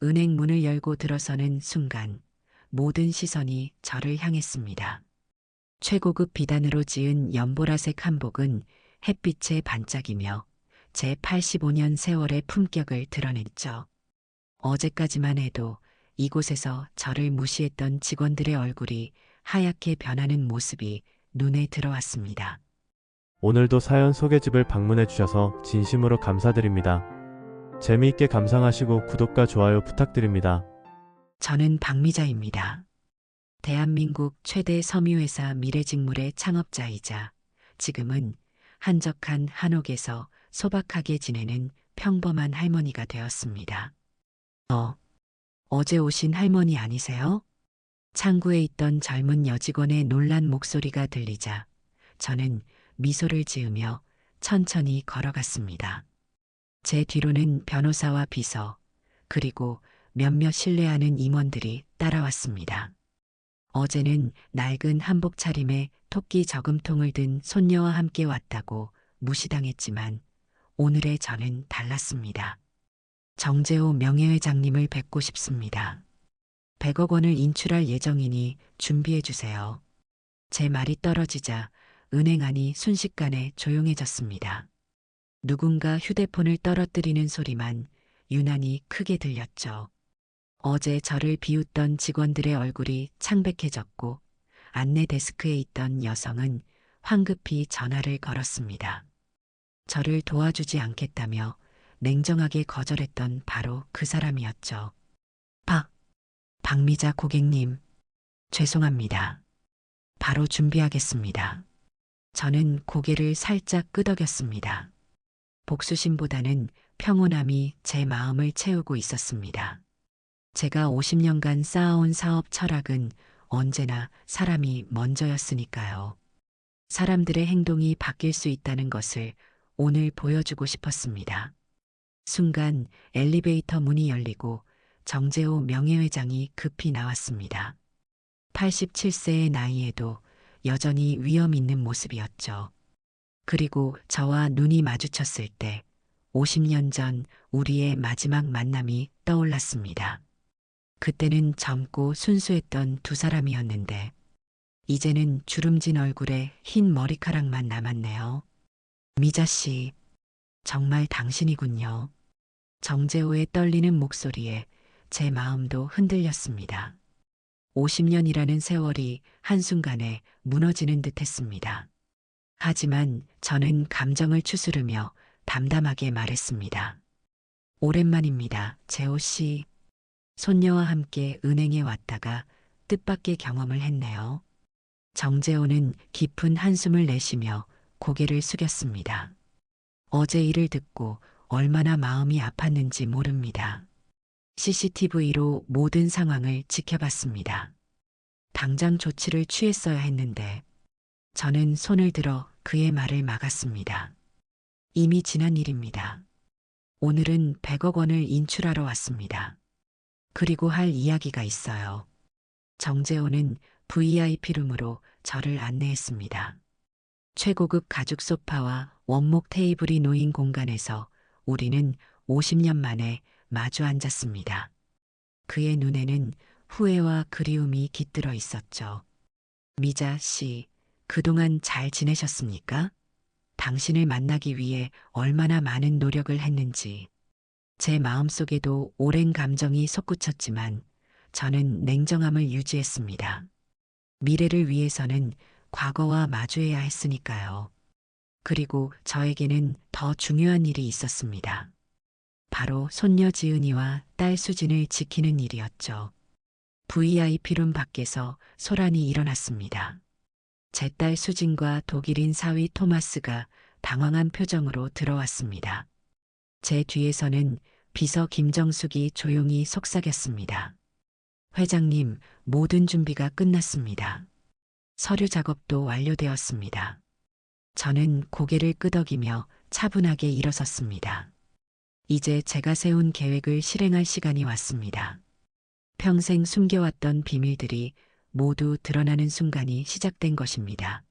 은행 문을 열고 들어서는 순간 모든 시선이 저를 향했습니다. 최고급 비단으로 지은 연보라색 한복은 햇빛에 반짝이며 제 85년 세월의 품격을 드러냈죠. 어제까지만 해도 이곳에서 저를 무시했던 직원들의 얼굴이 하얗게 변하는 모습이 눈에 들어왔습니다. 오늘도 사연 소개집을 방문해 주셔서 진심으로 감사드립니다. 재미있게 감상하시고 구독과 좋아요 부탁드립니다. 저는 박미자입니다. 대한민국 최대 섬유회사 미래직물의 창업자이자 지금은 한적한 한옥에서 소박하게 지내는 평범한 할머니가 되었습니다. 어제 오신 할머니 아니세요? 창구에 있던 젊은 여직원의 놀란 목소리가 들리자 저는 미소를 지으며 천천히 걸어갔습니다. 제 뒤로는 변호사와 비서, 그리고 몇몇 신뢰하는 임원들이 따라왔습니다. 어제는 낡은 한복 차림에 토끼 저금통을 든 손녀와 함께 왔다고 무시당했지만 오늘의 저는 달랐습니다. 정재호 명예회장님을 뵙고 싶습니다. 100억 원을 인출할 예정이니 준비해 주세요. 제 말이 떨어지자 은행 안이 순식간에 조용해졌습니다. 누군가 휴대폰을 떨어뜨리는 소리만 유난히 크게 들렸죠. 어제 저를 비웃던 직원들의 얼굴이 창백해졌고 안내 데스크에 있던 여성은 황급히 전화를 걸었습니다. 저를 도와주지 않겠다며 냉정하게 거절했던 바로 그 사람이었죠. 박미자 고객님, 죄송합니다. 바로 준비하겠습니다. 저는 고개를 살짝 끄덕였습니다. 복수심보다는 평온함이 제 마음을 채우고 있었습니다. 제가 50년간 쌓아온 사업 철학은 언제나 사람이 먼저였으니까요. 사람들의 행동이 바뀔 수 있다는 것을 오늘 보여주고 싶었습니다. 순간 엘리베이터 문이 열리고 정재호 명예회장이 급히 나왔습니다. 87세의 나이에도 여전히 위험 있는 모습이었죠. 그리고 저와 눈이 마주쳤을 때 50년 전 우리의 마지막 만남이 떠올랐습니다. 그때는 젊고 순수했던 두 사람이었는데 이제는 주름진 얼굴에 흰 머리카락만 남았네요. 미자 씨, 정말 당신이군요. 정재호의 떨리는 목소리에 제 마음도 흔들렸습니다. 50년이라는 세월이 한순간에 무너지는 듯 했습니다. 하지만 저는 감정을 추스르며 담담하게 말했습니다. 오랜만입니다, 재호 씨. 손녀와 함께 은행에 왔다가 뜻밖의 경험을 했네요. 정재호는 깊은 한숨을 내쉬며 고개를 숙였습니다. 어제 일을 듣고 얼마나 마음이 아팠는지 모릅니다. CCTV로 모든 상황을 지켜봤습니다. 당장 조치를 취했어야 했는데 저는 손을 들어 그의 말을 막았습니다. 이미 지난 일입니다. 오늘은 100억 원을 인출하러 왔습니다. 그리고 할 이야기가 있어요. 정재호는 VIP룸으로 저를 안내했습니다. 최고급 가죽 소파와 원목 테이블이 놓인 공간에서 우리는 50년 만에 마주 앉았습니다. 그의 눈에는 후회와 그리움이 깃들어 있었죠. 미자 씨, 그동안 잘 지내셨습니까? 당신을 만나기 위해 얼마나 많은 노력을 했는지. 제 마음속에도 오랜 감정이 솟구쳤지만 저는 냉정함을 유지했습니다. 미래를 위해서는 과거와 마주해야 했으니까요. 그리고 저에게는 더 중요한 일이 있었습니다. 바로 손녀 지은이와 딸 수진을 지키는 일이었죠. VIP룸 밖에서 소란이 일어났습니다. 제 딸 수진과 독일인 사위 토마스가 당황한 표정으로 들어왔습니다. 제 뒤에서는 비서 김정숙이 조용히 속삭였습니다. 회장님, 모든 준비가 끝났습니다. 서류 작업도 완료되었습니다. 저는 고개를 끄덕이며 차분하게 일어섰습니다. 이제 제가 세운 계획을 실행할 시간이 왔습니다. 평생 숨겨왔던 비밀들이 모두 드러나는 순간이 시작된 것입니다.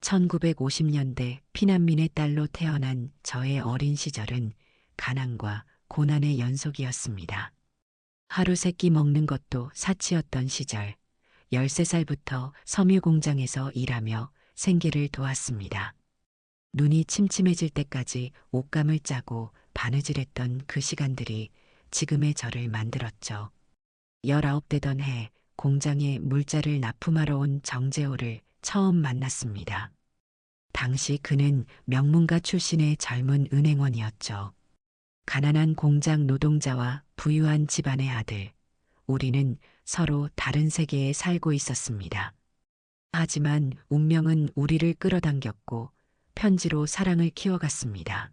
1950년대 피난민의 딸로 태어난 저의 어린 시절은 가난과 고난의 연속이었습니다. 하루 세끼 먹는 것도 사치였던 시절, 13살부터 섬유 공장에서 일하며 생계를 도왔습니다. 눈이 침침해질 때까지 옷감을 짜고 바느질했던 그 시간들이 지금의 저를 만들었죠. 19 되던 해 공장에 물자를 납품하러 온 정재호를 처음 만났습니다. 당시 그는 명문가 출신의 젊은 은행원이었죠. 가난한 공장 노동자와 부유한 집안의 아들, 우리는 서로 다른 세계에 살고 있었습니다. 하지만 운명은 우리를 끌어당겼고 편지로 사랑을 키워갔습니다.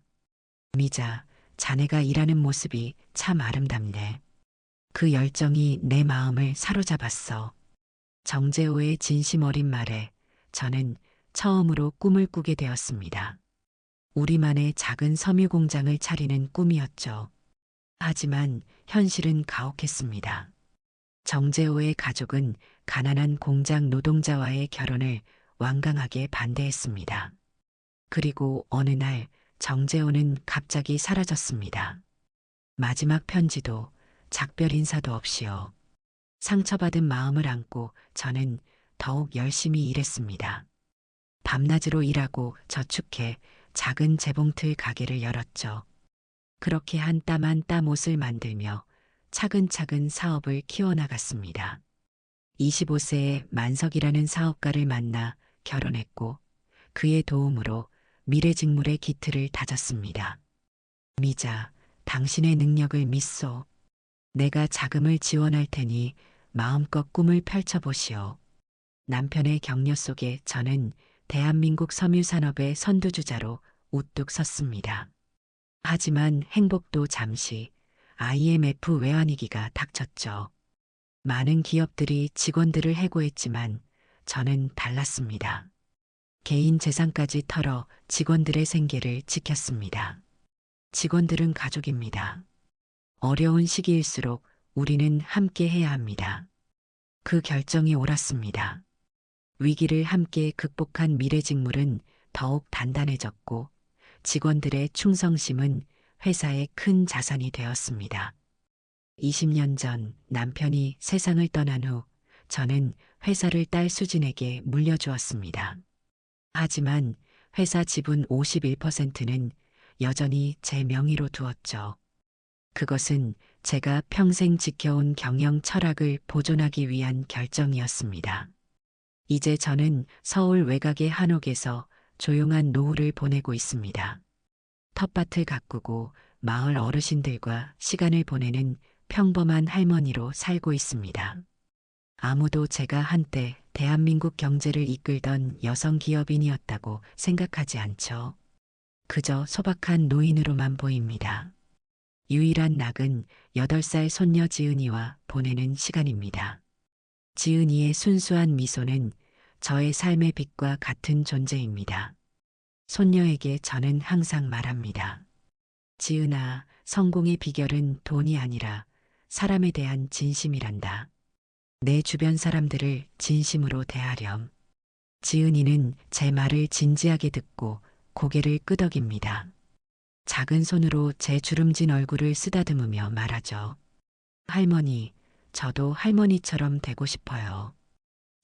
미자, 자네가 일하는 모습이 참 아름답네. 그 열정이 내 마음을 사로잡았어. 정재호의 진심 어린 말에 저는 처음으로 꿈을 꾸게 되었습니다. 우리만의 작은 섬유 공장을 차리는 꿈이었죠. 하지만 현실은 가혹했습니다. 정재호의 가족은 가난한 공장 노동자와의 결혼을 완강하게 반대했습니다. 그리고 어느 날 정재호는 갑자기 사라졌습니다. 마지막 편지도 작별 인사도 없이요. 상처받은 마음을 안고 저는 더욱 열심히 일했습니다. 밤낮으로 일하고 저축해 작은 재봉틀 가게를 열었죠. 그렇게 한 땀 한 땀 옷을 만들며 차근차근 사업을 키워나갔습니다. 25세에 만석이라는 사업가를 만나 결혼했고 그의 도움으로 미래직물의 기틀을 다졌습니다. 미자, 당신의 능력을 믿소. 내가 자금을 지원할 테니 마음껏 꿈을 펼쳐보시오. 남편의 격려 속에 저는 대한민국 섬유산업의 선두주자로 우뚝 섰습니다. 하지만 행복도 잠시 IMF 외환위기가 닥쳤죠. 많은 기업들이 직원들을 해고했지만 저는 달랐습니다. 개인 재산까지 털어 직원들의 생계를 지켰습니다. 직원들은 가족입니다. 어려운 시기일수록 우리는 함께 해야 합니다. 그 결정이 옳았습니다. 위기를 함께 극복한 미래직물은 더욱 단단해졌고 직원들의 충성심은 회사의 큰 자산이 되었습니다. 20년 전 남편이 세상을 떠난 후 저는 회사를 딸 수진에게 물려주었습니다. 하지만 회사 지분 51%는 여전히 제 명의로 두었죠. 그것은 제가 평생 지켜온 경영 철학을 보존하기 위한 결정이었습니다. 이제 저는 서울 외곽의 한옥에서 조용한 노후를 보내고 있습니다. 텃밭을 가꾸고 마을 어르신들과 시간을 보내는 평범한 할머니로 살고 있습니다. 아무도 제가 한때 대한민국 경제를 이끌던 여성 기업인이었다고 생각하지 않죠. 그저 소박한 노인으로만 보입니다. 유일한 낙은 8살 손녀 지은이와 보내는 시간입니다. 지은이의 순수한 미소는 저의 삶의 빛과 같은 존재입니다. 손녀에게 저는 항상 말합니다. 지은아, 성공의 비결은 돈이 아니라 사람에 대한 진심이란다. 내 주변 사람들을 진심으로 대하렴. 지은이는 제 말을 진지하게 듣고 고개를 끄덕입니다. 작은 손으로 제 주름진 얼굴을 쓰다듬으며 말하죠. 할머니, 저도 할머니처럼 되고 싶어요.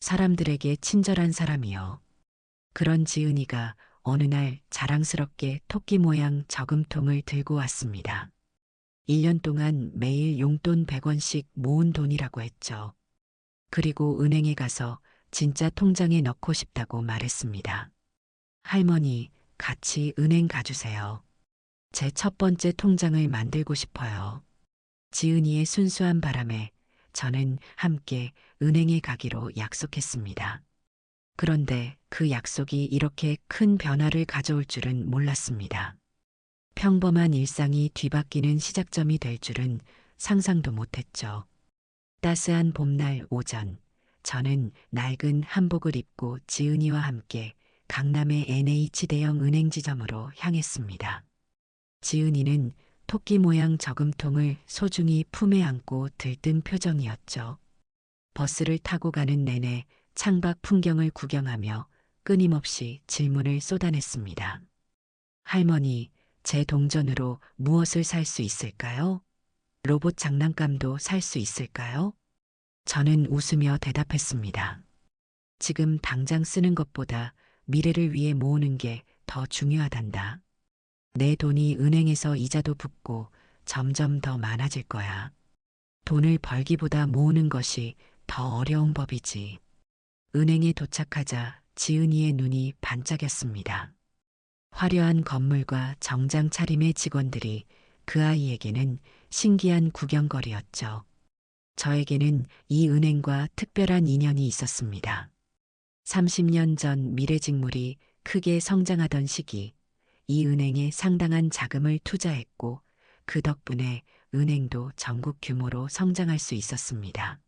사람들에게 친절한 사람이요. 그런 지은이가 어느 날 자랑스럽게 토끼 모양 저금통을 들고 왔습니다. 1년 동안 매일 용돈 100원씩 모은 돈이라고 했죠. 그리고 은행에 가서 진짜 통장에 넣고 싶다고 말했습니다. 할머니, 같이 은행 가주세요. 제 첫 번째 통장을 만들고 싶어요. 지은이의 순수한 바람에 저는 함께 은행에 가기로 약속했습니다. 그런데 그 약속이 이렇게 큰 변화를 가져올 줄은 몰랐습니다. 평범한 일상이 뒤바뀌는 시작점이 될 줄은 상상도 못했죠. 따스한 봄날 오전, 저는 낡은 한복을 입고 지은이와 함께 강남의 NH 대형 은행 지점으로 향했습니다. 지은이는 토끼 모양 저금통을 소중히 품에 안고 들뜬 표정이었죠. 버스를 타고 가는 내내 창밖 풍경을 구경하며 끊임없이 질문을 쏟아냈습니다. 할머니, 제 동전으로 무엇을 살 수 있을까요? 로봇 장난감도 살 수 있을까요? 저는 웃으며 대답했습니다. 지금 당장 쓰는 것보다 미래를 위해 모으는 게 더 중요하단다. 내 돈이 은행에서 이자도 붙고 점점 더 많아질 거야. 돈을 벌기보다 모으는 것이 더 어려운 법이지. 은행에 도착하자 지은이의 눈이 반짝였습니다. 화려한 건물과 정장 차림의 직원들이 그 아이에게는 신기한 구경거리였죠. 저에게는 이 은행과 특별한 인연이 있었습니다. 30년 전 미래직물이 크게 성장하던 시기, 이 은행에 상당한 자금을 투자했고, 그 덕분에 은행도 전국 규모로 성장할 수 있었습니다.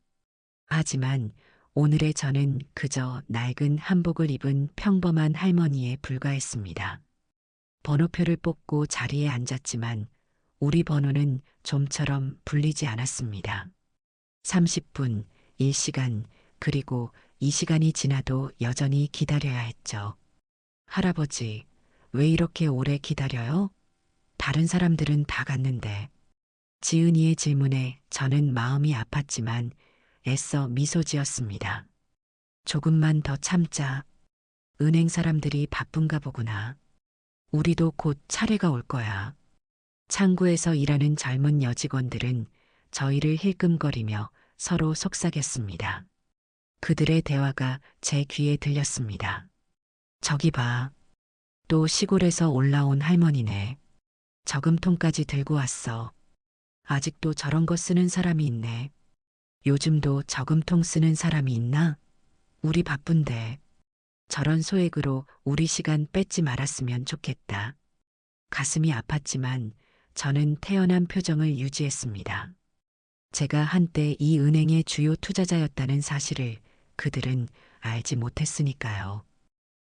하지만 오늘의 저는 그저 낡은 한복을 입은 평범한 할머니에 불과했습니다. 번호표를 뽑고 자리에 앉았지만 우리 번호는 좀처럼 불리지 않았습니다. 30분, 1시간, 그리고 이 시간이 지나도 여전히 기다려야 했죠. 할아버지, 왜 이렇게 오래 기다려요? 다른 사람들은 다 갔는데. 지은이의 질문에 저는 마음이 아팠지만 애써 미소 지었습니다. 조금만 더 참자. 은행 사람들이 바쁜가 보구나. 우리도 곧 차례가 올 거야. 창구에서 일하는 젊은 여직원들은 저희를 힐끔거리며 서로 속삭였습니다. 그들의 대화가 제 귀에 들렸습니다. 저기 봐. 또 시골에서 올라온 할머니네. 저금통까지 들고 왔어. 아직도 저런 거 쓰는 사람이 있네. 요즘도 저금통 쓰는 사람이 있나? 우리 바쁜데. 저런 소액으로 우리 시간 뺏지 말았으면 좋겠다. 가슴이 아팠지만 저는 태연한 표정을 유지했습니다. 제가 한때 이 은행의 주요 투자자였다는 사실을 그들은 알지 못했으니까요.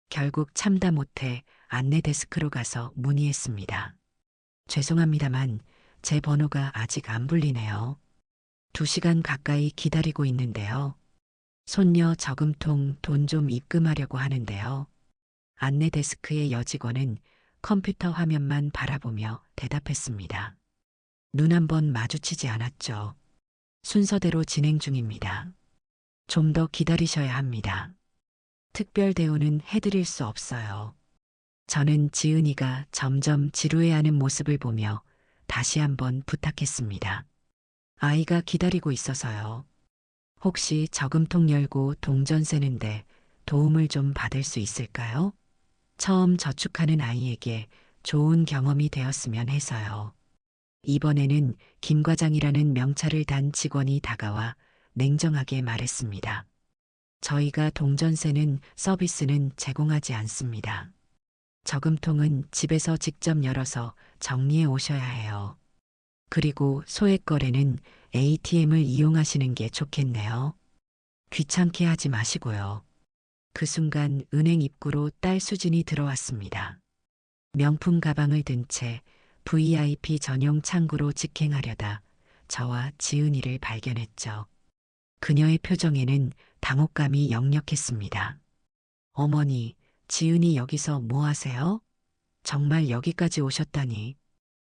결국 참다 못해 안내 데스크로 가서 문의했습니다. 죄송합니다만 제 번호가 아직 안 불리네요. 2시간 가까이 기다리고 있는데요. 손녀 저금통 돈 좀 입금하려고 하는데요. 안내 데스크의 여직원은 컴퓨터 화면만 바라보며 대답했습니다. 눈 한번 마주치지 않았죠. 순서대로 진행 중입니다. 좀 더 기다리셔야 합니다. 특별 대우는 해드릴 수 없어요. 저는 지은이가 점점 지루해하는 모습을 보며 다시 한번 부탁했습니다. 아이가 기다리고 있어서요. 혹시 저금통 열고 동전 세는데 도움을 좀 받을 수 있을까요? 처음 저축하는 아이에게 좋은 경험이 되었으면 해서요. 이번에는 김 과장이라는 명찰을 단 직원이 다가와 냉정하게 말했습니다. 저희가 동전 세는 서비스는 제공하지 않습니다. 저금통은 집에서 직접 열어서 정리해 오셔야 해요. 그리고 소액 거래는 ATM을 이용하시는 게 좋겠네요. 귀찮게 하지 마시고요. 그 순간 은행 입구로 딸 수진이 들어왔습니다. 명품 가방을 든 채 VIP 전용 창구로 직행하려다 저와 지은이를 발견했죠. 그녀의 표정에는 당혹감이 역력했습니다. 어머니, 지은이 여기서 뭐 하세요? 정말 여기까지 오셨다니.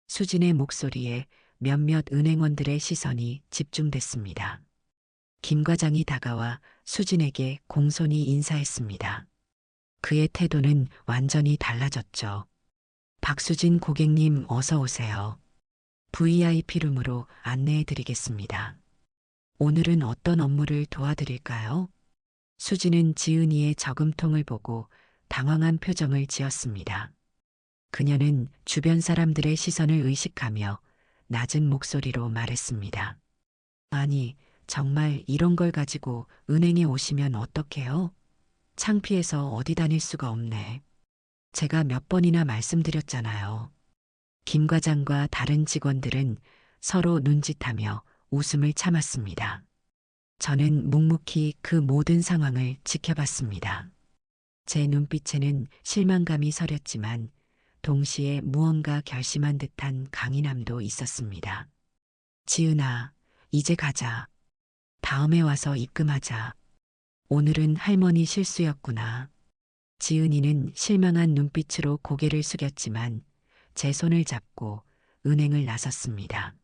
수진의 목소리에 몇몇 은행원들의 시선이 집중됐습니다. 김 과장이 다가와 수진에게 공손히 인사했습니다. 그의 태도는 완전히 달라졌죠. 박수진 고객님 어서 오세요. VIP룸으로 안내해 드리겠습니다. 오늘은 어떤 업무를 도와드릴까요? 수진은 지은이의 저금통을 보고 당황한 표정을 지었습니다. 그녀는 주변 사람들의 시선을 의식하며 낮은 목소리로 말했습니다. 아니, 정말 이런 걸 가지고 은행에 오시면 어떡해요? 창피해서 어디 다닐 수가 없네. 제가 몇 번이나 말씀드렸잖아요. 김 과장과 다른 직원들은 서로 눈짓하며 웃음을 참았습니다. 저는 묵묵히 그 모든 상황을 지켜봤습니다. 제 눈빛에는 실망감이 서렸지만 동시에 무언가 결심한 듯한 강인함도 있었습니다. 지은아, 이제 가자. 다음에 와서 입금하자. 오늘은 할머니 실수였구나. 지은이는 실망한 눈빛으로 고개를 숙였지만 제 손을 잡고 은행을 나섰습니다.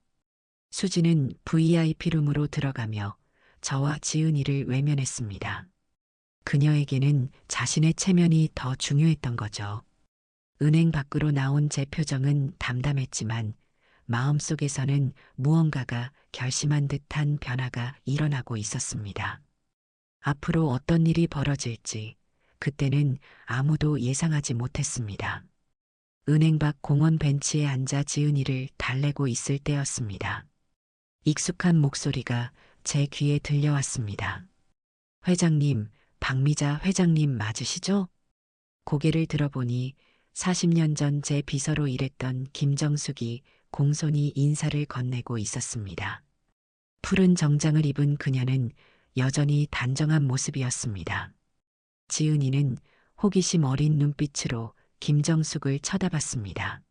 수지는 VIP룸으로 들어가며 저와 지은이를 외면했습니다. 그녀에게는 자신의 체면이 더 중요했던 거죠. 은행 밖으로 나온 제 표정은 담담했지만 마음속에서는 무언가가 결심한 듯한 변화가 일어나고 있었습니다. 앞으로 어떤 일이 벌어질지 그때는 아무도 예상하지 못했습니다. 은행 밖 공원 벤치에 앉아 지은이를 달래고 있을 때였습니다. 익숙한 목소리가 제 귀에 들려왔습니다. 회장님, 박미자 회장님 맞으시죠? 고개를 들어보니 40년 전 제 비서로 일했던 김정숙이 공손히 인사를 건네고 있었습니다. 푸른 정장을 입은 그녀는 여전히 단정한 모습이었습니다. 지은이는 호기심 어린 눈빛으로 김정숙을 쳐다봤습니다.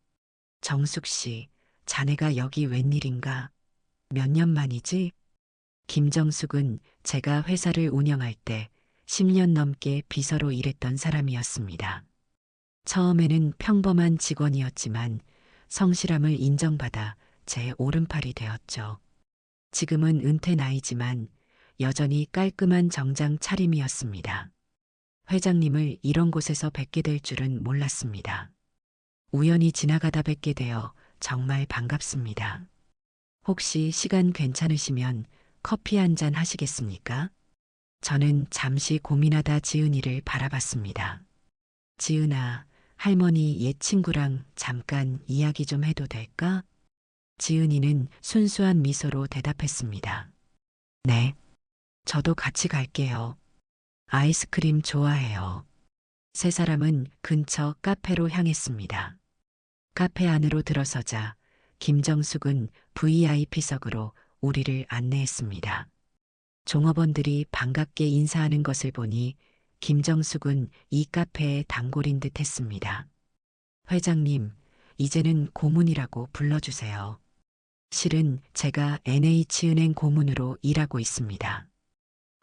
정숙 씨, 자네가 여기 웬일인가? 몇 년 만이지? 김정숙은 제가 회사를 운영할 때 10년 넘게 비서로 일했던 사람이었습니다. 처음에는 평범한 직원이었지만 성실함을 인정받아 제 오른팔이 되었죠. 지금은 은퇴 나이지만 여전히 깔끔한 정장 차림이었습니다. 회장님을 이런 곳에서 뵙게 될 줄은 몰랐습니다. 우연히 지나가다 뵙게 되어 정말 반갑습니다. 혹시 시간 괜찮으시면 커피 한 잔 하시겠습니까? 저는 잠시 고민하다 지은이를 바라봤습니다. 지은아, 할머니 옛 친구랑 잠깐 이야기 좀 해도 될까? 지은이는 순수한 미소로 대답했습니다. 네, 저도 같이 갈게요. 아이스크림 좋아해요. 세 사람은 근처 카페로 향했습니다. 카페 안으로 들어서자 김정숙은 VIP석으로 우리를 안내했습니다. 종업원들이 반갑게 인사하는 것을 보니 김정숙은 이 카페의 단골인 듯 했습니다. 회장님, 이제는 고문이라고 불러주세요. 실은 제가 NH은행 고문으로 일하고 있습니다.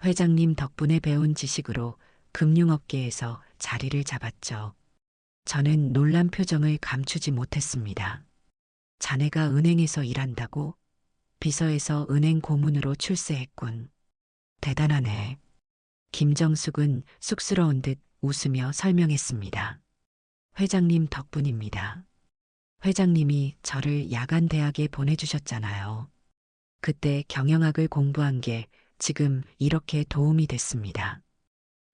회장님 덕분에 배운 지식으로 금융업계에서 자리를 잡았죠. 저는 놀란 표정을 감추지 못했습니다. 자네가 은행에서 일한다고? 비서에서 은행 고문으로 출세했군. 대단하네. 김정숙은 쑥스러운 듯 웃으며 설명했습니다. 회장님 덕분입니다. 회장님이 저를 야간 대학에 보내주셨잖아요. 그때 경영학을 공부한 게 지금 이렇게 도움이 됐습니다.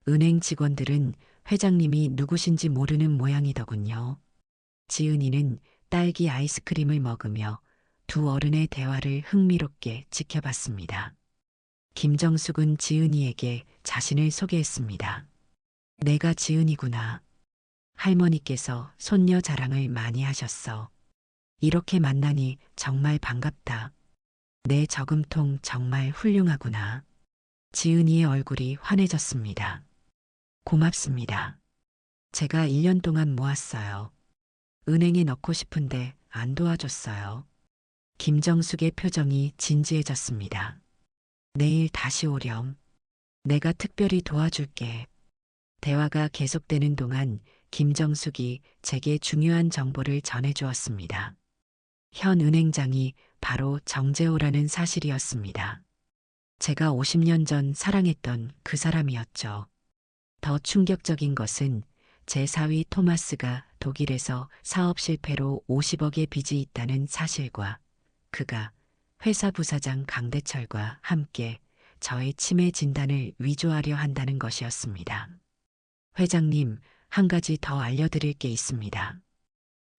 은행 직원들은 회장님이 누구신지 모르는 모양이더군요. 지은이는 딸기 아이스크림을 먹으며 두 어른의 대화를 흥미롭게 지켜봤습니다. 김정숙은 지은이에게 자신을 소개했습니다. 내가 지은이구나. 할머니께서 손녀 자랑을 많이 하셨어. 이렇게 만나니 정말 반갑다. 내 저금통 정말 훌륭하구나. 지은이의 얼굴이 환해졌습니다. 고맙습니다. 제가 1년 동안 모았어요. 은행에 넣고 싶은데 안 도와줬어요. 김정숙의 표정이 진지해졌습니다. 내일 다시 오렴. 내가 특별히 도와줄게. 대화가 계속되는 동안 김정숙이 제게 중요한 정보를 전해주었습니다. 현 은행장이 바로 정재호라는 사실이었습니다. 제가 50년 전 사랑했던 그 사람이었죠. 더 충격적인 것은 제 사위 토마스가 독일에서 사업 실패로 50억의 빚이 있다는 사실과 그가 회사 부사장 강대철과 함께 저의 치매 진단을 위조하려 한다는 것이었습니다. 회장님, 한 가지 더 알려드릴 게 있습니다.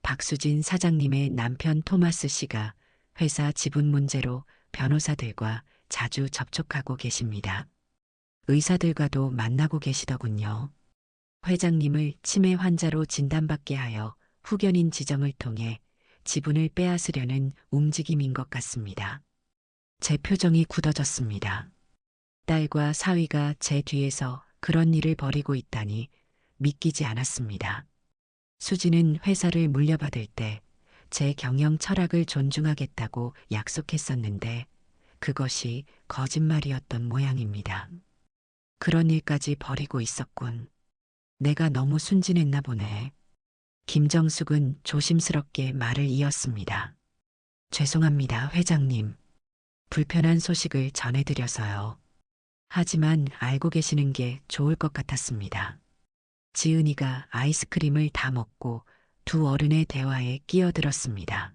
박수진 사장님의 남편 토마스 씨가 회사 지분 문제로 변호사들과 자주 접촉하고 계십니다. 의사들과도 만나고 계시더군요. 회장님을 치매 환자로 진단받게 하여 후견인 지정을 통해 지분을 빼앗으려는 움직임인 것 같습니다. 제 표정이 굳어졌습니다. 딸과 사위가 제 뒤에서 그런 일을 벌이고 있다니 믿기지 않았습니다. 수지는 회사를 물려받을 때 제 경영 철학을 존중하겠다고 약속했었는데 그것이 거짓말이었던 모양입니다. 그런 일까지 벌이고 있었군. 내가 너무 순진했나 보네. 김정숙은 조심스럽게 말을 이었습니다. 죄송합니다, 회장님. 불편한 소식을 전해드려서요. 하지만 알고 계시는 게 좋을 것 같았습니다. 지은이가 아이스크림을 다 먹고 두 어른의 대화에 끼어들었습니다.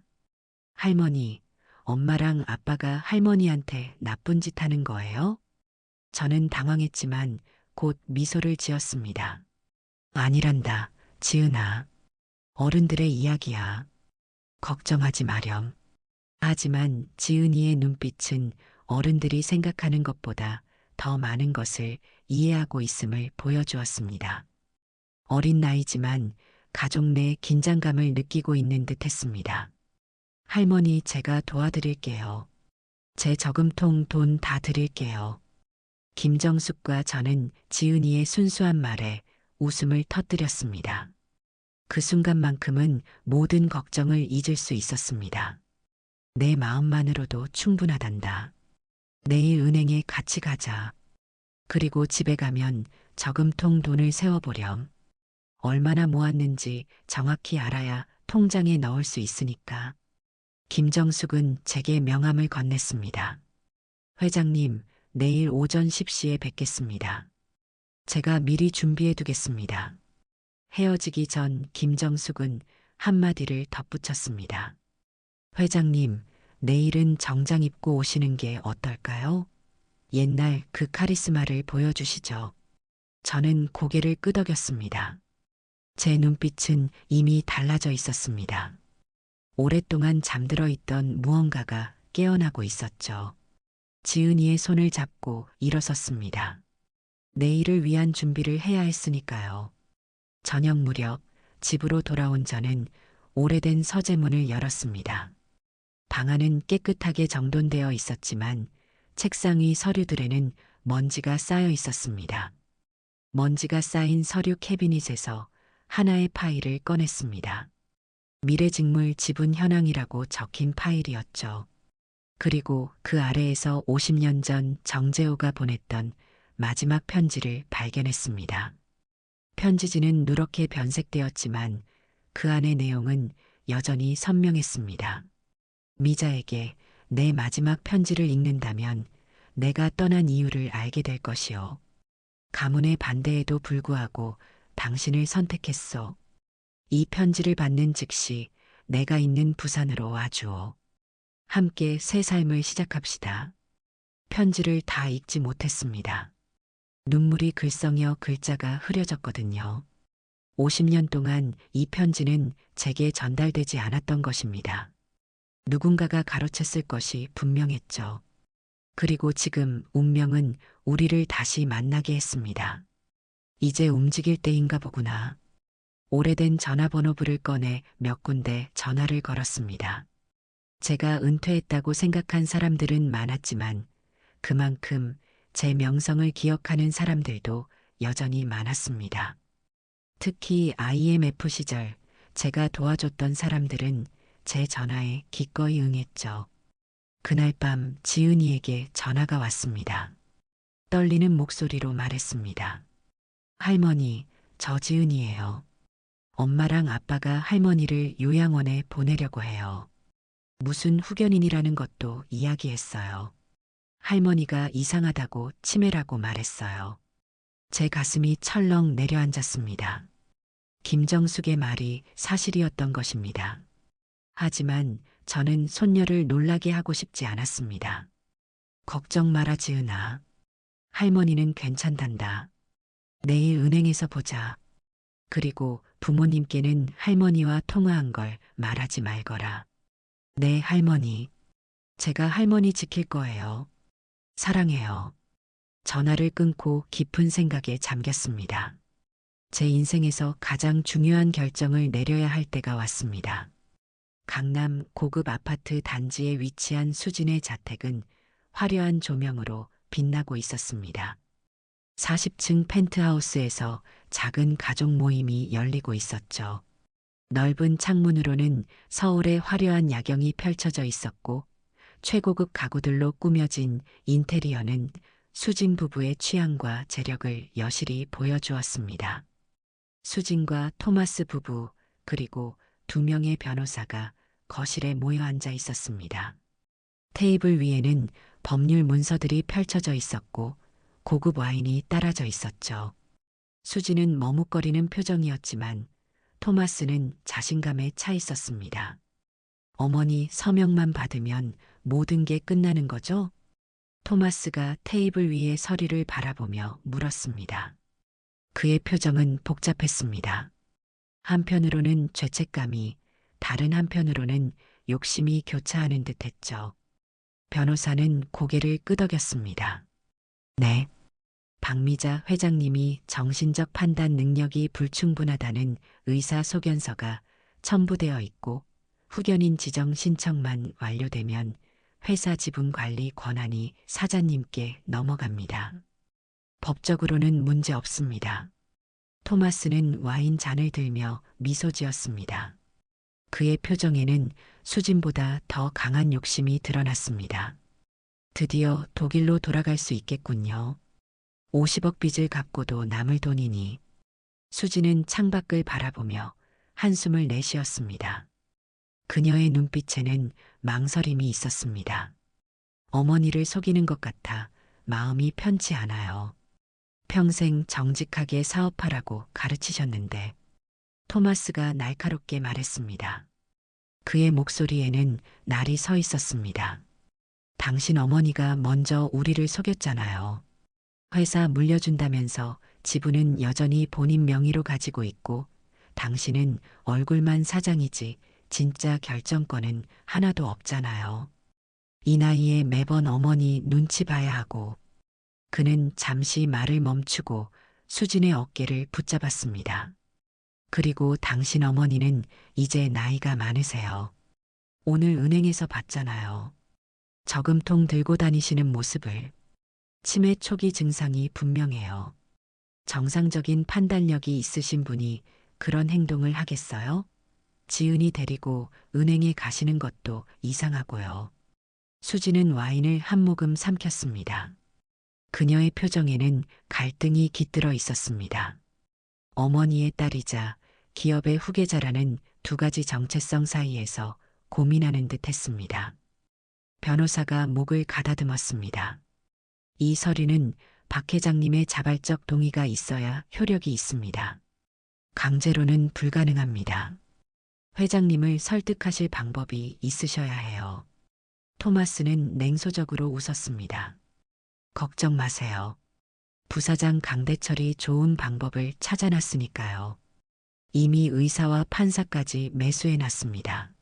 할머니, 엄마랑 아빠가 할머니한테 나쁜 짓 하는 거예요? 저는 당황했지만 곧 미소를 지었습니다. 아니란다, 지은아. 어른들의 이야기야. 걱정하지 마렴. 하지만 지은이의 눈빛은 어른들이 생각하는 것보다 더 많은 것을 이해하고 있음을 보여주었습니다. 어린 나이지만 가족 내 긴장감을 느끼고 있는 듯 했습니다. 할머니, 제가 도와드릴게요. 제 저금통 돈 다 드릴게요. 김정숙과 저는 지은이의 순수한 말에 웃음을 터뜨렸습니다. 그 순간만큼은 모든 걱정을 잊을 수 있었습니다. 내 마음만으로도 충분하단다. 내일 은행에 같이 가자. 그리고 집에 가면 저금통 돈을 세워보렴. 얼마나 모았는지 정확히 알아야 통장에 넣을 수 있으니까. 김정숙은 제게 명함을 건넸습니다. 회장님, 내일 오전 10시에 뵙겠습니다. 제가 미리 준비해 두겠습니다. 헤어지기 전 김정숙은 한마디를 덧붙였습니다. 회장님, 내일은 정장 입고 오시는 게 어떨까요? 옛날 그 카리스마를 보여주시죠. 저는 고개를 끄덕였습니다. 제 눈빛은 이미 달라져 있었습니다. 오랫동안 잠들어 있던 무언가가 깨어나고 있었죠. 지은이의 손을 잡고 일어섰습니다. 내일을 위한 준비를 해야 했으니까요. 저녁 무렵 집으로 돌아온 저는 오래된 서재문을 열었습니다. 방 안은 깨끗하게 정돈되어 있었지만 책상 위 서류들에는 먼지가 쌓여 있었습니다. 먼지가 쌓인 서류 캐비닛에서 하나의 파일을 꺼냈습니다. 미래직물 지분 현황이라고 적힌 파일이었죠. 그리고 그 아래에서 50년 전 정재호가 보냈던 마지막 편지를 발견했습니다. 편지지는 누렇게 변색되었지만 그 안의 내용은 여전히 선명했습니다. 미자에게 내 마지막 편지를 읽는다면 내가 떠난 이유를 알게 될 것이요. 가문의 반대에도 불구하고 당신을 선택했소. 이 편지를 받는 즉시 내가 있는 부산으로 와주오. 함께 새 삶을 시작합시다. 편지를 다 읽지 못했습니다. 눈물이 글썽여 글자가 흐려졌거든요. 50년 동안 이 편지는 제게 전달되지 않았던 것입니다. 누군가가 가로챘을 것이 분명했죠. 그리고 지금 운명은 우리를 다시 만나게 했습니다. 이제 움직일 때인가 보구나. 오래된 전화번호부를 꺼내 몇 군데 전화를 걸었습니다. 제가 은퇴했다고 생각한 사람들은 많았지만 그만큼 제 명성을 기억하는 사람들도 여전히 많았습니다. 특히 IMF 시절 제가 도와줬던 사람들은 제 전화에 기꺼이 응했죠. 그날 밤 지은이에게 전화가 왔습니다. 떨리는 목소리로 말했습니다. 할머니, 저 지은이에요. 엄마랑 아빠가 할머니를 요양원에 보내려고 해요. 무슨 후견인이라는 것도 이야기했어요. 할머니가 이상하다고 치매라고 말했어요. 제 가슴이 철렁 내려앉았습니다. 김정숙의 말이 사실이었던 것입니다. 하지만 저는 손녀를 놀라게 하고 싶지 않았습니다. 걱정 마라 지은아. 할머니는 괜찮단다. 내일 은행에서 보자. 그리고 부모님께는 할머니와 통화한 걸 말하지 말거라. 네, 할머니. 제가 할머니 지킬 거예요. 사랑해요. 전화를 끊고 깊은 생각에 잠겼습니다. 제 인생에서 가장 중요한 결정을 내려야 할 때가 왔습니다. 강남 고급 아파트 단지에 위치한 수진의 자택은 화려한 조명으로 빛나고 있었습니다. 40층 펜트하우스에서 작은 가족 모임이 열리고 있었죠. 넓은 창문으로는 서울의 화려한 야경이 펼쳐져 있었고 최고급 가구들로 꾸며진 인테리어는 수진 부부의 취향과 재력을 여실히 보여주었습니다. 수진과 토마스 부부 그리고 두 명의 변호사가 거실에 모여 앉아 있었습니다. 테이블 위에는 법률 문서들이 펼쳐져 있었고 고급 와인이 따라져 있었죠. 수지는 머뭇거리는 표정이었지만 토마스는 자신감에 차 있었습니다. 어머니 서명만 받으면 모든 게 끝나는 거죠? 토마스가 테이블 위의 서류를 바라보며 물었습니다. 그의 표정은 복잡했습니다. 한편으로는 죄책감이, 다른 한편으로는 욕심이 교차하는 듯 했죠. 변호사는 고개를 끄덕였습니다. 네. 박미자 회장님이 정신적 판단 능력이 불충분하다는 의사소견서가 첨부되어 있고 후견인 지정 신청만 완료되면 회사 지분 관리 권한이 사장님께 넘어갑니다. 법적으로는 문제 없습니다. 토마스는 와인 잔을 들며 미소 지었습니다. 그의 표정에는 수진보다 더 강한 욕심이 드러났습니다. 드디어 독일로 돌아갈 수 있겠군요. 50억 빚을 갚고도 남을 돈이니. 수지는 창밖을 바라보며 한숨을 내쉬었습니다. 그녀의 눈빛에는 망설임이 있었습니다. 어머니를 속이는 것 같아 마음이 편치 않아요. 평생 정직하게 사업하라고 가르치셨는데. 토마스가 날카롭게 말했습니다. 그의 목소리에는 날이 서 있었습니다. 당신 어머니가 먼저 우리를 속였잖아요. 회사 물려준다면서 지분은 여전히 본인 명의로 가지고 있고 당신은 얼굴만 사장이지 진짜 결정권은 하나도 없잖아요. 이 나이에 매번 어머니 눈치 봐야 하고. 그는 잠시 말을 멈추고 수진의 어깨를 붙잡았습니다. 그리고 당신 어머니는 이제 나이가 많으세요. 오늘 은행에서 봤잖아요. 저금통 들고 다니시는 모습을. 치매 초기 증상이 분명해요. 정상적인 판단력이 있으신 분이 그런 행동을 하겠어요? 지은이 데리고 은행에 가시는 것도 이상하고요. 수지는 와인을 한 모금 삼켰습니다. 그녀의 표정에는 갈등이 깃들어 있었습니다. 어머니의 딸이자 기업의 후계자라는 두 가지 정체성 사이에서 고민하는 듯 했습니다. 변호사가 목을 가다듬었습니다. 이 서류는 박 회장님의 자발적 동의가 있어야 효력이 있습니다. 강제로는 불가능합니다. 회장님을 설득하실 방법이 있으셔야 해요. 토마스는 냉소적으로 웃었습니다. 걱정 마세요. 부사장 강대철이 좋은 방법을 찾아놨으니까요. 이미 의사와 판사까지 매수해놨습니다.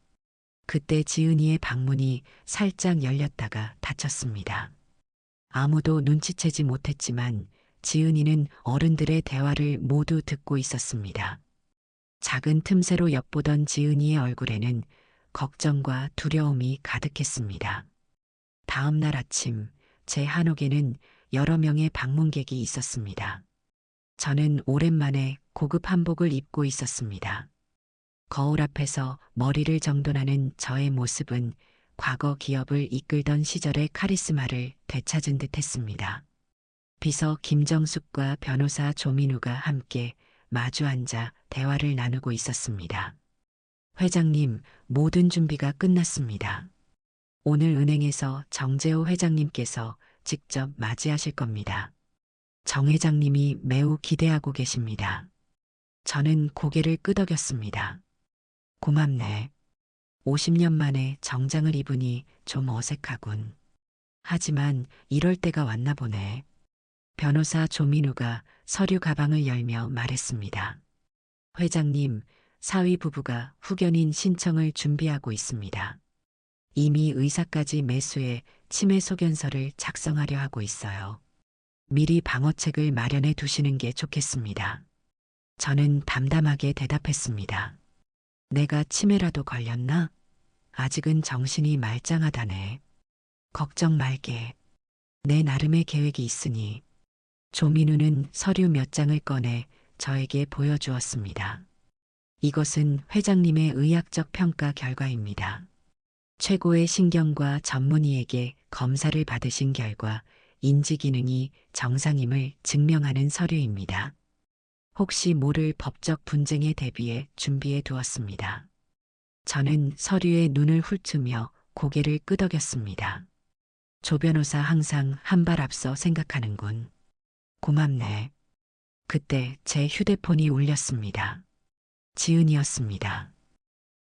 그때 지은이의 방문이 살짝 열렸다가 닫혔습니다. 아무도 눈치채지 못했지만 지은이는 어른들의 대화를 모두 듣고 있었습니다. 작은 틈새로 엿보던 지은이의 얼굴에는 걱정과 두려움이 가득했습니다. 다음 날 아침 제 한옥에는 여러 명의 방문객이 있었습니다. 저는 오랜만에 고급 한복을 입고 있었습니다. 거울 앞에서 머리를 정돈하는 저의 모습은 과거 기업을 이끌던 시절의 카리스마를 되찾은 듯 했습니다. 비서 김정숙과 변호사 조민우가 함께 마주 앉아 대화를 나누고 있었습니다. 회장님, 모든 준비가 끝났습니다. 오늘 은행에서 정재호 회장님께서 직접 맞이하실 겁니다. 정 회장님이 매우 기대하고 계십니다. 저는 고개를 끄덕였습니다. 고맙네. 50년 만에 정장을 입으니 좀 어색하군. 하지만 이럴 때가 왔나 보네. 변호사 조민우가 서류 가방을 열며 말했습니다. 회장님, 사위 부부가 후견인 신청을 준비하고 있습니다. 이미 의사까지 매수해 치매 소견서를 작성하려 하고 있어요. 미리 방어책을 마련해 두시는 게 좋겠습니다. 저는 담담하게 대답했습니다. 내가 치매라도 걸렸나? 아직은 정신이 말짱하다네. 걱정 말게. 내 나름의 계획이 있으니. 조민우는 서류 몇 장을 꺼내 저에게 보여주었습니다. 이것은 회장님의 의학적 평가 결과입니다. 최고의 신경과 전문의에게 검사를 받으신 결과 인지 기능이 정상임을 증명하는 서류입니다. 혹시 모를 법적 분쟁에 대비해 준비해 두었습니다. 저는 서류에 눈을 훑으며 고개를 끄덕였습니다. 조 변호사 항상 한 발 앞서 생각하는군. 고맙네. 그때 제 휴대폰이 울렸습니다. 지은이었습니다.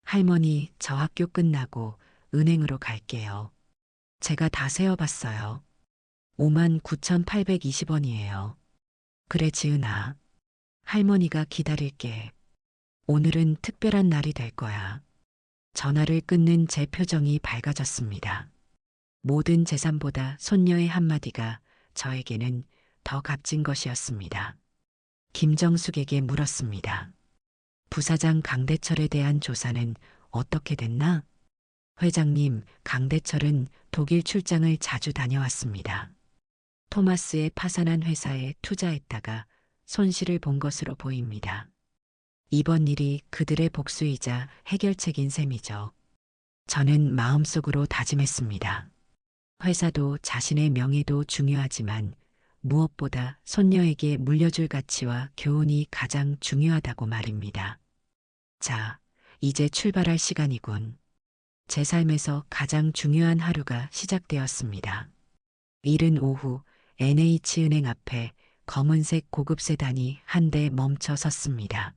할머니, 저 학교 끝나고 은행으로 갈게요. 제가 다 세어봤어요. 59,820원이에요. 그래, 지은아. 할머니가 기다릴게. 오늘은 특별한 날이 될 거야. 전화를 끊는 제 표정이 밝아졌습니다. 모든 재산보다 손녀의 한마디가 저에게는 더 값진 것이었습니다. 김정숙에게 물었습니다. 부사장 강대철에 대한 조사는 어떻게 됐나? 회장님, 강대철은 독일 출장을 자주 다녀왔습니다. 토마스의 파산한 회사에 투자했다가 손실을 본 것으로 보입니다. 이번 일이 그들의 복수이자 해결책인 셈이죠. 저는 마음속으로 다짐했습니다. 회사도 자신의 명예도 중요하지만 무엇보다 손녀에게 물려줄 가치와 교훈이 가장 중요하다고 말입니다. 자, 이제 출발할 시간이군. 제 삶에서 가장 중요한 하루가 시작되었습니다. 이른 오후 NH은행 앞에 검은색 고급 세단이 한 대 멈춰 섰습니다.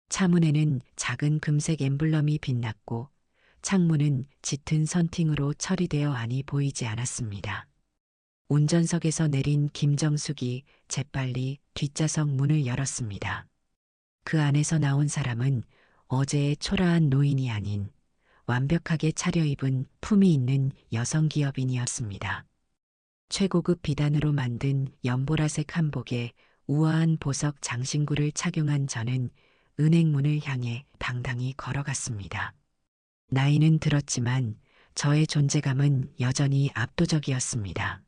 차문에는 작은 금색 엠블럼이 빛났고 창문은 짙은 선팅으로 처리되어 안이 보이지 않았습니다. 운전석에서 내린 김정숙이 재빨리 뒷좌석 문을 열었습니다. 그 안에서 나온 사람은 어제의 초라한 노인이 아닌 완벽하게 차려입은 품위 있는 여성 기업인이었습니다. 최고급 비단으로 만든 연보라색 한복에 우아한 보석 장신구를 착용한 저는 은행 문을 향해 당당히 걸어갔습니다. 나이는 들었지만 저의 존재감은 여전히 압도적이었습니다.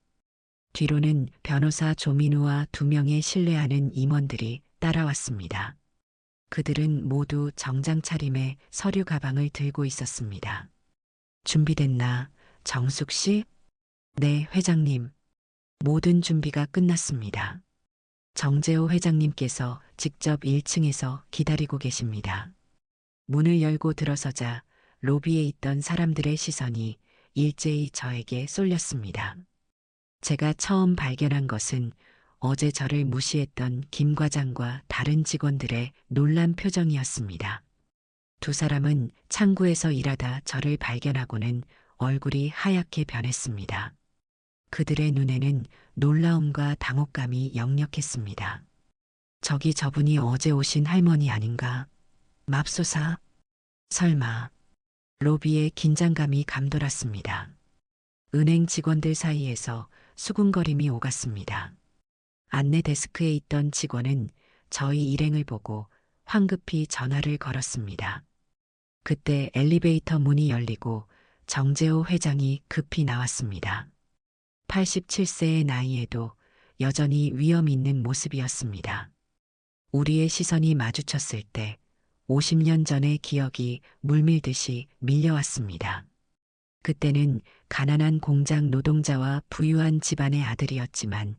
뒤로는 변호사 조민우와 2명의 신뢰하는 임원들이 따라왔습니다. 그들은 모두 정장 차림의 서류 가방을 들고 있었습니다. 준비됐나, 정숙 씨? 네, 회장님. 모든 준비가 끝났습니다. 정재호 회장님께서 직접 1층에서 기다리고 계십니다. 문을 열고 들어서자 로비에 있던 사람들의 시선이 일제히 저에게 쏠렸습니다. 제가 처음 발견한 것은 어제 저를 무시했던 김 과장과 다른 직원들의 놀란 표정이었습니다. 두 사람은 창구에서 일하다 저를 발견하고는 얼굴이 하얗게 변했습니다. 그들의 눈에는 놀라움과 당혹감이 역력했습니다. 저기 저분이 어제 오신 할머니 아닌가? 맙소사? 설마. 로비에 긴장감이 감돌았습니다. 은행 직원들 사이에서 수군거림이 오갔습니다. 안내 데스크에 있던 직원은 저희 일행을 보고 황급히 전화를 걸었습니다. 그때 엘리베이터 문이 열리고 정재호 회장이 급히 나왔습니다. 87세의 나이에도 여전히 위험 있는 모습이었습니다. 우리의 시선이 마주쳤을 때 50년 전의 기억이 물밀듯이 밀려왔습니다. 그때는 가난한 공장 노동자와 부유한 집안의 아들이었지만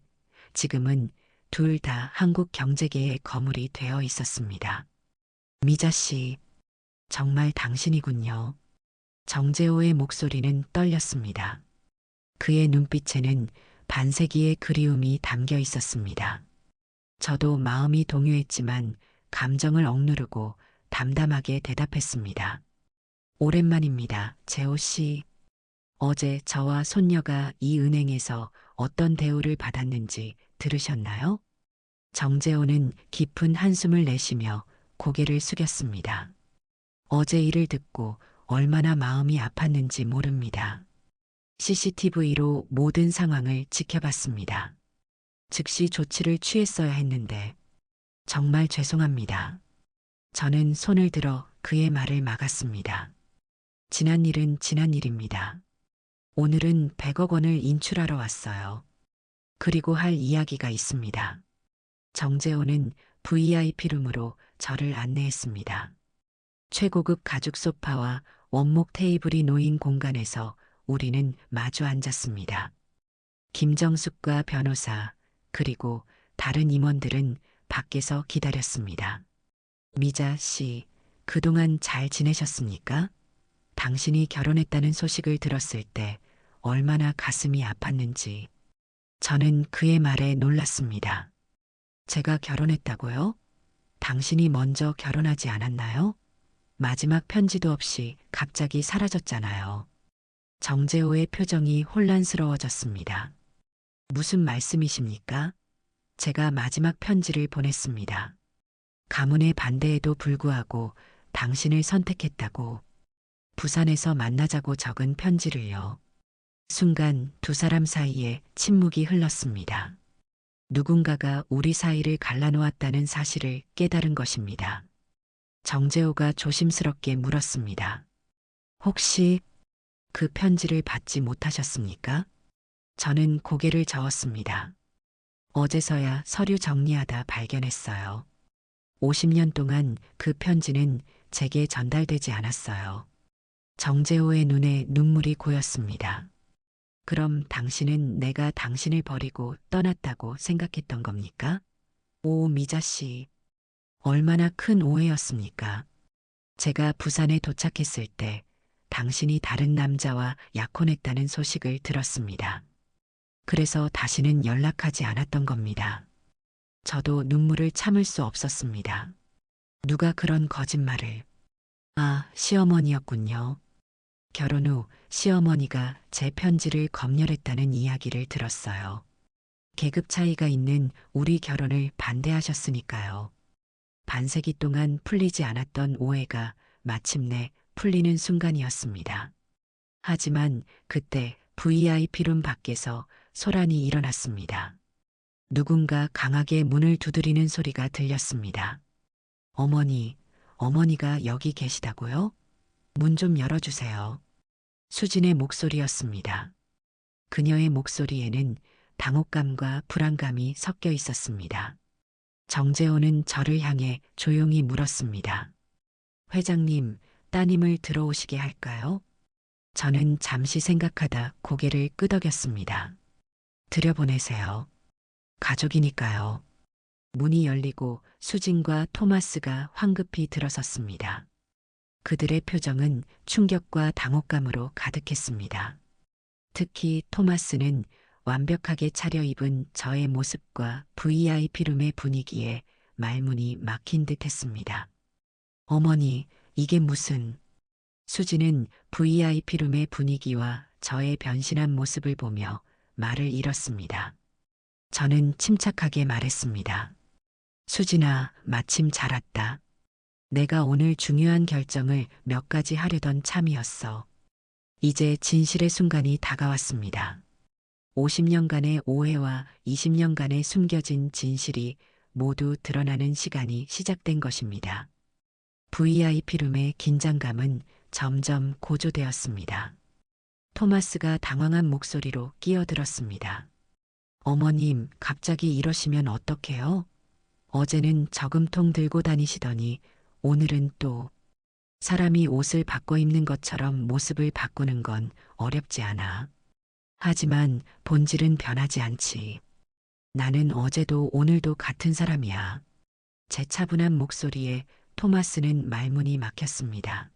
지금은 둘 다 한국 경제계의 거물이 되어 있었습니다. 미자 씨, 정말 당신이군요. 정재호의 목소리는 떨렸습니다. 그의 눈빛에는 반세기의 그리움이 담겨 있었습니다. 저도 마음이 동요했지만 감정을 억누르고 담담하게 대답했습니다. 오랜만입니다, 재호 씨. 어제 저와 손녀가 이 은행에서 어떤 대우를 받았는지 들으셨나요? 정재호는 깊은 한숨을 내쉬며 고개를 숙였습니다. 어제 일을 듣고 얼마나 마음이 아팠는지 모릅니다. CCTV로 모든 상황을 지켜봤습니다. 즉시 조치를 취했어야 했는데 정말 죄송합니다. 저는 손을 들어 그의 말을 막았습니다. 지난 일은 지난 일입니다. 오늘은 100억 원을 인출하러 왔어요. 그리고 할 이야기가 있습니다. 정재호는 VIP룸으로 저를 안내했습니다. 최고급 가죽 소파와 원목 테이블이 놓인 공간에서 우리는 마주 앉았습니다. 김정숙과 변호사, 그리고 다른 임원들은 밖에서 기다렸습니다. 미자 씨, 그동안 잘 지내셨습니까? 당신이 결혼했다는 소식을 들었을 때 얼마나 가슴이 아팠는지 저는 그의 말에 놀랐습니다. 제가 결혼했다고요? 당신이 먼저 결혼하지 않았나요? 마지막 편지도 없이 갑자기 사라졌잖아요. 정재호의 표정이 혼란스러워졌습니다. 무슨 말씀이십니까? 제가 마지막 편지를 보냈습니다. 가문의 반대에도 불구하고 당신을 선택했다고 부산에서 만나자고 적은 편지를요. 순간 두 사람 사이에 침묵이 흘렀습니다. 누군가가 우리 사이를 갈라놓았다는 사실을 깨달은 것입니다. 정재호가 조심스럽게 물었습니다. 혹시 그 편지를 받지 못하셨습니까? 저는 고개를 저었습니다. 어제서야 서류 정리하다 발견했어요. 50년 동안 그 편지는 제게 전달되지 않았어요. 정재호의 눈에 눈물이 고였습니다. 그럼 당신은 내가 당신을 버리고 떠났다고 생각했던 겁니까? 오, 미자 씨. 얼마나 큰 오해였습니까? 제가 부산에 도착했을 때 당신이 다른 남자와 약혼했다는 소식을 들었습니다. 그래서 다시는 연락하지 않았던 겁니다. 저도 눈물을 참을 수 없었습니다. 누가 그런 거짓말을. 아, 시어머니였군요. 결혼 후 시어머니가 제 편지를 검열했다는 이야기를 들었어요. 계급 차이가 있는 우리 결혼을 반대하셨으니까요. 반세기 동안 풀리지 않았던 오해가 마침내 풀리는 순간이었습니다. 하지만 그때 VIP룸 밖에서 소란이 일어났습니다. 누군가 강하게 문을 두드리는 소리가 들렸습니다. 어머니가 여기 계시다고요? 문 좀 열어주세요. 수진의 목소리였습니다. 그녀의 목소리에는 당혹감과 불안감이 섞여 있었습니다. 정재호는 저를 향해 조용히 물었습니다. 회장님, 따님을 들어오시게 할까요? 저는 잠시 생각하다 고개를 끄덕였습니다. 들여보내세요. 가족이니까요. 문이 열리고 수진과 토마스가 황급히 들어섰습니다. 그들의 표정은 충격과 당혹감으로 가득했습니다. 특히 토마스는 완벽하게 차려입은 저의 모습과 VIP룸의 분위기에 말문이 막힌 듯 했습니다. 어머니, 이게 무슨... 수지는 VIP룸의 분위기와 저의 변신한 모습을 보며 말을 잃었습니다. 저는 침착하게 말했습니다. 수진아, 마침 잘 왔다. 내가 오늘 중요한 결정을 몇 가지 하려던 참이었어. 이제 진실의 순간이 다가왔습니다. 50년간의 오해와 20년간의 숨겨진 진실이 모두 드러나는 시간이 시작된 것입니다. VIP룸의 긴장감은 점점 고조되었습니다. 토마스가 당황한 목소리로 끼어들었습니다. 어머님, 갑자기 이러시면 어떡해요? 어제는 저금통 들고 다니시더니 오늘은 또 사람이 옷을 바꿔 입는 것처럼 모습을 바꾸는 건 어렵지 않아. 하지만 본질은 변하지 않지. 나는 어제도 오늘도 같은 사람이야. 제 차분한 목소리에 토마스는 말문이 막혔습니다.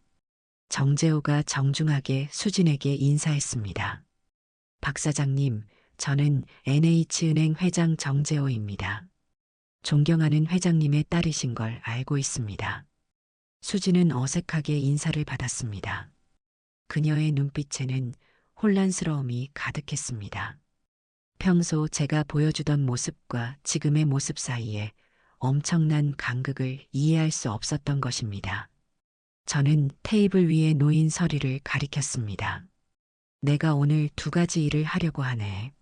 정재호가 정중하게 수진에게 인사했습니다. 박 사장님, 저는 NH은행 회장 정재호입니다. 존경하는 회장님의 딸이신 걸 알고 있습니다. 수진은 어색하게 인사를 받았습니다. 그녀의 눈빛에는 혼란스러움이 가득했습니다. 평소 제가 보여주던 모습과 지금의 모습 사이에 엄청난 간극을 이해할 수 없었던 것입니다. 저는 테이블 위에 놓인 서류를 가리켰습니다. 내가 오늘 두 가지 일을 하려고 하네.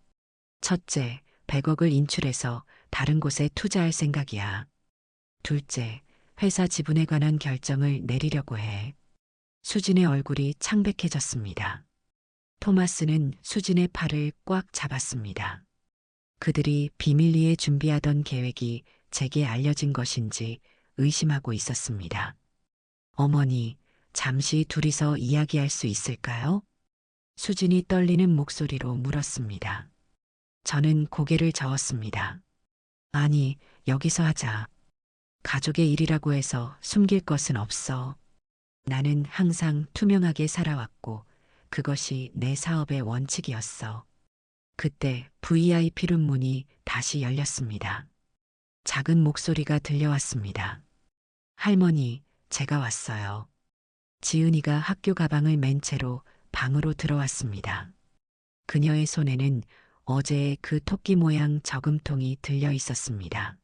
첫째, 100억을 인출해서 다른 곳에 투자할 생각이야. 둘째, 회사 지분에 관한 결정을 내리려고 해. 수진의 얼굴이 창백해졌습니다. 토마스는 수진의 팔을 꽉 잡았습니다. 그들이 비밀리에 준비하던 계획이 제게 알려진 것인지 의심하고 있었습니다. 어머니, 잠시 둘이서 이야기할 수 있을까요? 수진이 떨리는 목소리로 물었습니다. 저는 고개를 저었습니다. 아니, 여기서 하자. 가족의 일이라고 해서 숨길 것은 없어. 나는 항상 투명하게 살아왔고 그것이 내 사업의 원칙이었어. 그때 VIP룸 문이 다시 열렸습니다. 작은 목소리가 들려왔습니다. 할머니, 제가 왔어요. 지은이가 학교 가방을 맨 채로 방으로 들어왔습니다. 그녀의 손에는 어제의 그 토끼 모양 저금통이 들려 있었습니다.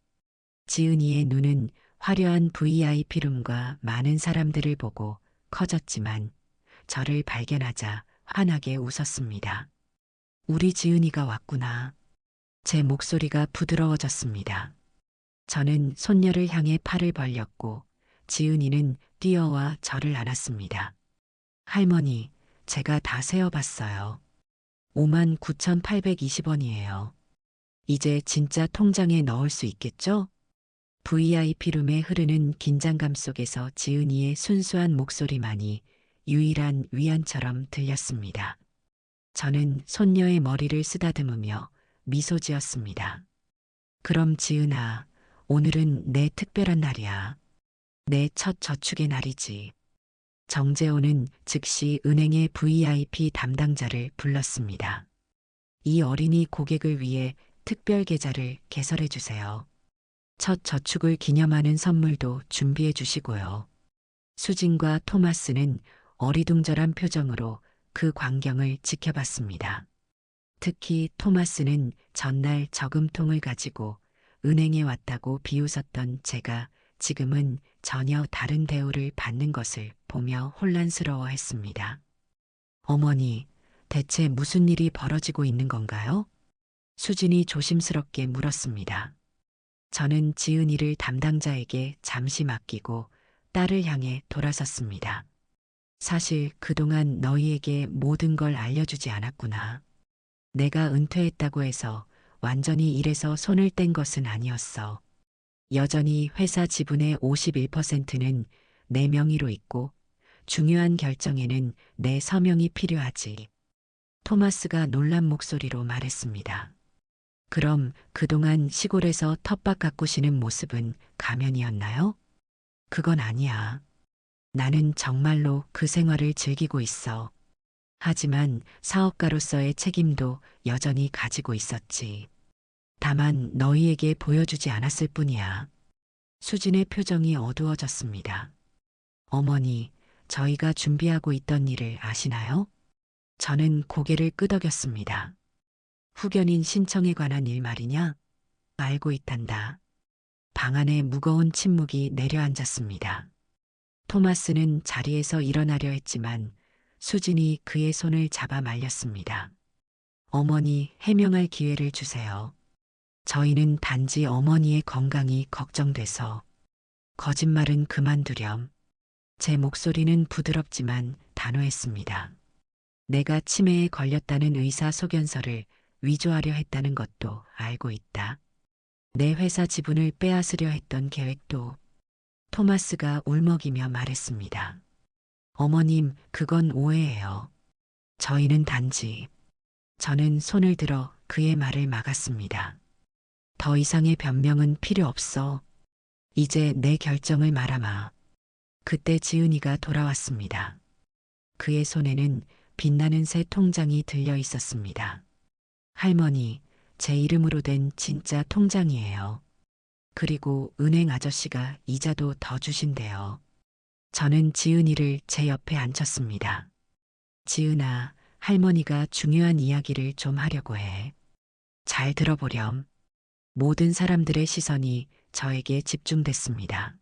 지은이의 눈은 화려한 VIP룸과 많은 사람들을 보고 커졌지만 저를 발견하자 환하게 웃었습니다. 우리 지은이가 왔구나. 제 목소리가 부드러워졌습니다. 저는 손녀를 향해 팔을 벌렸고 지은이는 뛰어와 저를 안았습니다. 할머니, 제가 다 세어봤어요. 59,820원이에요. 이제 진짜 통장에 넣을 수 있겠죠? VIP룸에 흐르는 긴장감 속에서 지은이의 순수한 목소리만이 유일한 위안처럼 들렸습니다. 저는 손녀의 머리를 쓰다듬으며 미소 지었습니다. 그럼 지은아, 오늘은 내 특별한 날이야. 내 첫 저축의 날이지. 정재호는 즉시 은행의 VIP 담당자를 불렀습니다. 이 어린이 고객을 위해 특별 계좌를 개설해 주세요. 첫 저축을 기념하는 선물도 준비해 주시고요. 수진과 토마스는 어리둥절한 표정으로 그 광경을 지켜봤습니다. 특히 토마스는 전날 저금통을 가지고 은행에 왔다고 비웃었던 제가 지금은 전혀 다른 대우를 받는 것을 보며 혼란스러워했습니다. 어머니, 대체 무슨 일이 벌어지고 있는 건가요? 수진이 조심스럽게 물었습니다. 저는 지은이를 담당자에게 잠시 맡기고 딸을 향해 돌아섰습니다. 사실 그동안 너희에게 모든 걸 알려주지 않았구나. 내가 은퇴했다고 해서 완전히 일에서 손을 뗀 것은 아니었어. 여전히 회사 지분의 51%는 내 명의로 있고 중요한 결정에는 내 서명이 필요하지. 토마스가 놀란 목소리로 말했습니다. 그럼 그동안 시골에서 텃밭 가꾸시는 모습은 가면이었나요? 그건 아니야. 나는 정말로 그 생활을 즐기고 있어. 하지만 사업가로서의 책임도 여전히 가지고 있었지. 다만 너희에게 보여주지 않았을 뿐이야. 수진의 표정이 어두워졌습니다. 어머니, 저희가 준비하고 있던 일을 아시나요? 저는 고개를 끄덕였습니다. 후견인 신청에 관한 일 말이냐? 알고 있단다. 방 안에 무거운 침묵이 내려앉았습니다. 토마스는 자리에서 일어나려 했지만 수진이 그의 손을 잡아 말렸습니다. 어머니, 해명할 기회를 주세요. 저희는 단지 어머니의 건강이 걱정돼서 거짓말은 그만두렴. 제 목소리는 부드럽지만 단호했습니다. 내가 치매에 걸렸다는 의사 소견서를 위조하려 했다는 것도 알고 있다. 내 회사 지분을 빼앗으려 했던 계획도. 토마스가 울먹이며 말했습니다. 어머님, 그건 오해예요. 저희는 단지. 저는 손을 들어 그의 말을 막았습니다. 더 이상의 변명은 필요 없어. 이제 내 결정을 말아마. 그때 지은이가 돌아왔습니다. 그의 손에는 빛나는 새 통장이 들려 있었습니다. 할머니, 제 이름으로 된 진짜 통장이에요. 그리고 은행 아저씨가 이자도 더 주신대요. 저는 지은이를 제 옆에 앉혔습니다. 지은아, 할머니가 중요한 이야기를 좀 하려고 해. 잘 들어보렴. 모든 사람들의 시선이 저에게 집중됐습니다.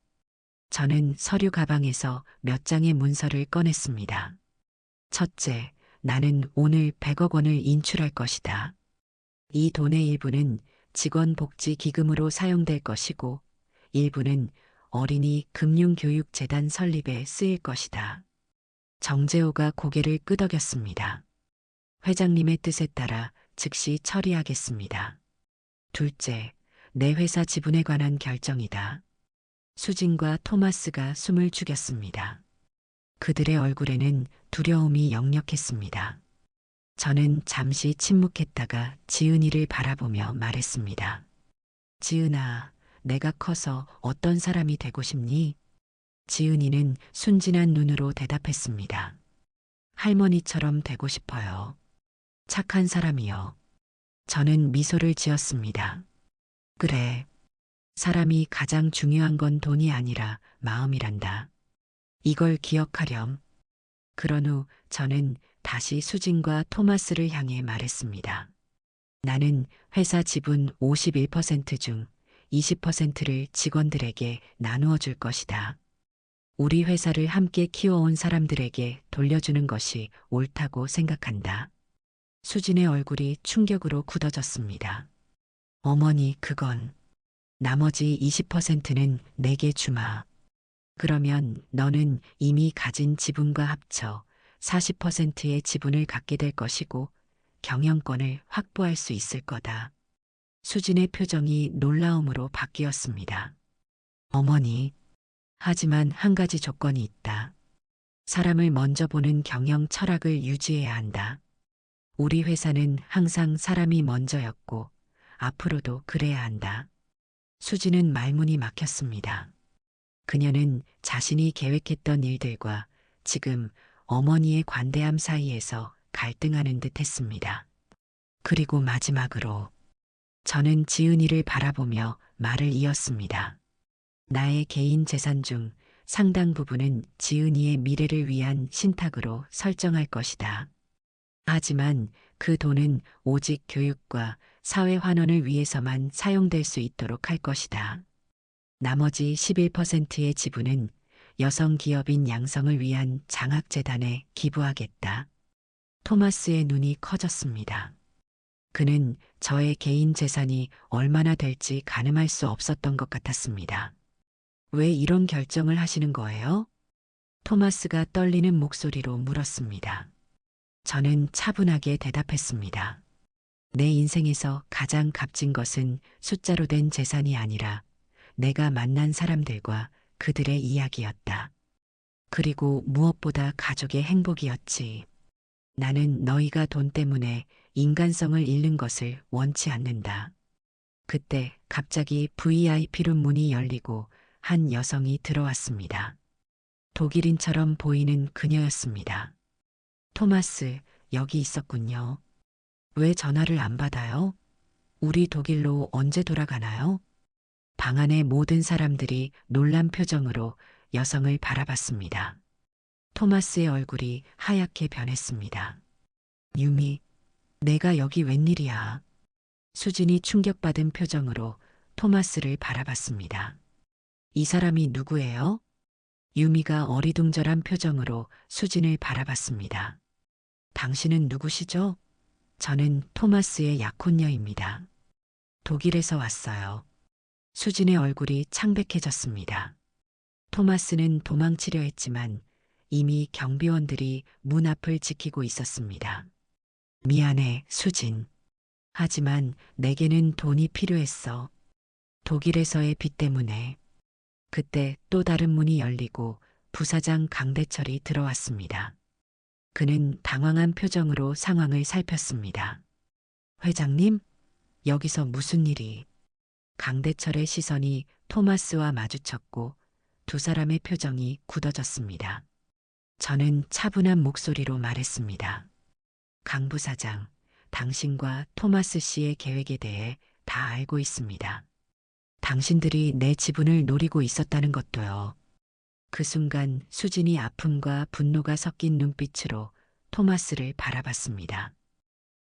저는 서류 가방에서 몇 장의 문서를 꺼냈습니다. 첫째, 나는 오늘 100억 원을 인출할 것이다. 이 돈의 일부는 직원 복지 기금으로 사용될 것이고 일부는 어린이 금융교육재단 설립에 쓰일 것이다. 정재호가 고개를 끄덕였습니다. 회장님의 뜻에 따라 즉시 처리하겠습니다. 둘째, 내 회사 지분에 관한 결정이다. 수진과 토마스가 숨을 죽였습니다. 그들의 얼굴에는 두려움이 역력했습니다. 저는 잠시 침묵했다가 지은이를 바라보며 말했습니다. 지은아, 내가 커서 어떤 사람이 되고 싶니? 지은이는 순진한 눈으로 대답했습니다. 할머니처럼 되고 싶어요. 착한 사람이요. 저는 미소를 지었습니다. 그래. 사람이 가장 중요한 건 돈이 아니라 마음이란다. 이걸 기억하렴. 그런 후 저는 다시 수진과 토마스를 향해 말했습니다. 나는 회사 지분 51%중 20%를 직원들에게 나누어 줄 것이다. 우리 회사를 함께 키워온 사람들에게 돌려주는 것이 옳다고 생각한다. 수진의 얼굴이 충격으로 굳어졌습니다. 어머니, 그건 나머지 20%는 내게 주마. 그러면 너는 이미 가진 지분과 합쳐 40%의 지분을 갖게 될 것이고 경영권을 확보할 수 있을 거다. 수진의 표정이 놀라움으로 바뀌었습니다. 어머니, 하지만 한 가지 조건이 있다. 사람을 먼저 보는 경영 철학을 유지해야 한다. 우리 회사는 항상 사람이 먼저였고 앞으로도 그래야 한다. 수지는 말문이 막혔습니다. 그녀는 자신이 계획했던 일들과 지금 어머니의 관대함 사이에서 갈등하는 듯 했습니다. 그리고 마지막으로 저는 지은이를 바라보며 말을 이었습니다. 나의 개인 재산 중 상당 부분은 지은이의 미래를 위한 신탁으로 설정할 것이다. 하지만 그 돈은 오직 교육과 사회 환원을 위해서만 사용될 수 있도록 할 것이다. 나머지 11%의 지분은 여성 기업인 양성을 위한 장학재단에 기부하겠다. 토마스의 눈이 커졌습니다. 그는 저의 개인 재산이 얼마나 될지 가늠할 수 없었던 것 같았습니다. 왜 이런 결정을 하시는 거예요? 토마스가 떨리는 목소리로 물었습니다. 저는 차분하게 대답했습니다. 내 인생에서 가장 값진 것은 숫자로 된 재산이 아니라 내가 만난 사람들과 그들의 이야기였다. 그리고 무엇보다 가족의 행복이었지. 나는 너희가 돈 때문에 인간성을 잃는 것을 원치 않는다. 그때 갑자기 VIP룸 문이 열리고 한 여성이 들어왔습니다. 독일인처럼 보이는 그녀였습니다. 토마스, 여기 있었군요. 왜 전화를 안 받아요? 우리 독일로 언제 돌아가나요? 방 안의 모든 사람들이 놀란 표정으로 여성을 바라봤습니다. 토마스의 얼굴이 하얗게 변했습니다. 유미, 내가 여기 웬일이야? 수진이 충격받은 표정으로 토마스를 바라봤습니다. 이 사람이 누구예요? 유미가 어리둥절한 표정으로 수진을 바라봤습니다. 당신은 누구시죠? 저는 토마스의 약혼녀입니다. 독일에서 왔어요. 수진의 얼굴이 창백해졌습니다. 토마스는 도망치려 했지만 이미 경비원들이 문 앞을 지키고 있었습니다. 미안해, 수진. 하지만 내게는 돈이 필요했어. 독일에서의 빚 때문에. 그때 또 다른 문이 열리고 부사장 강대철이 들어왔습니다. 그는 당황한 표정으로 상황을 살폈습니다. 회장님, 여기서 무슨 일이? 강대철의 시선이 토마스와 마주쳤고 두 사람의 표정이 굳어졌습니다. 저는 차분한 목소리로 말했습니다. 강 부사장, 당신과 토마스 씨의 계획에 대해 다 알고 있습니다. 당신들이 내 지분을 노리고 있었다는 것도요. 그 순간 수진이 아픔과 분노가 섞인 눈빛으로 토마스를 바라봤습니다.